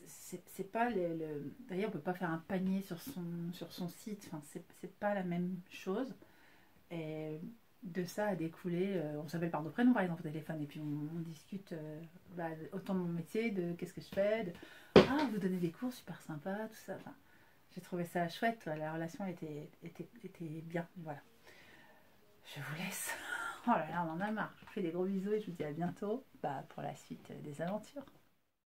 c'est pas d'ailleurs, on peut pas faire un panier sur son site, enfin, c'est pas la même chose. Et de ça a découlé, on s'appelle par nos prénoms par exemple au téléphone, et puis on discute autant de mon métier, de qu'est-ce que je fais, vous donnez des cours, super sympa, tout ça. Enfin, j'ai trouvé ça chouette, la relation était bien, voilà. Je vous laisse. Oh là là, on en a marre. Je vous fais des gros bisous et je vous dis à bientôt pour la suite des aventures.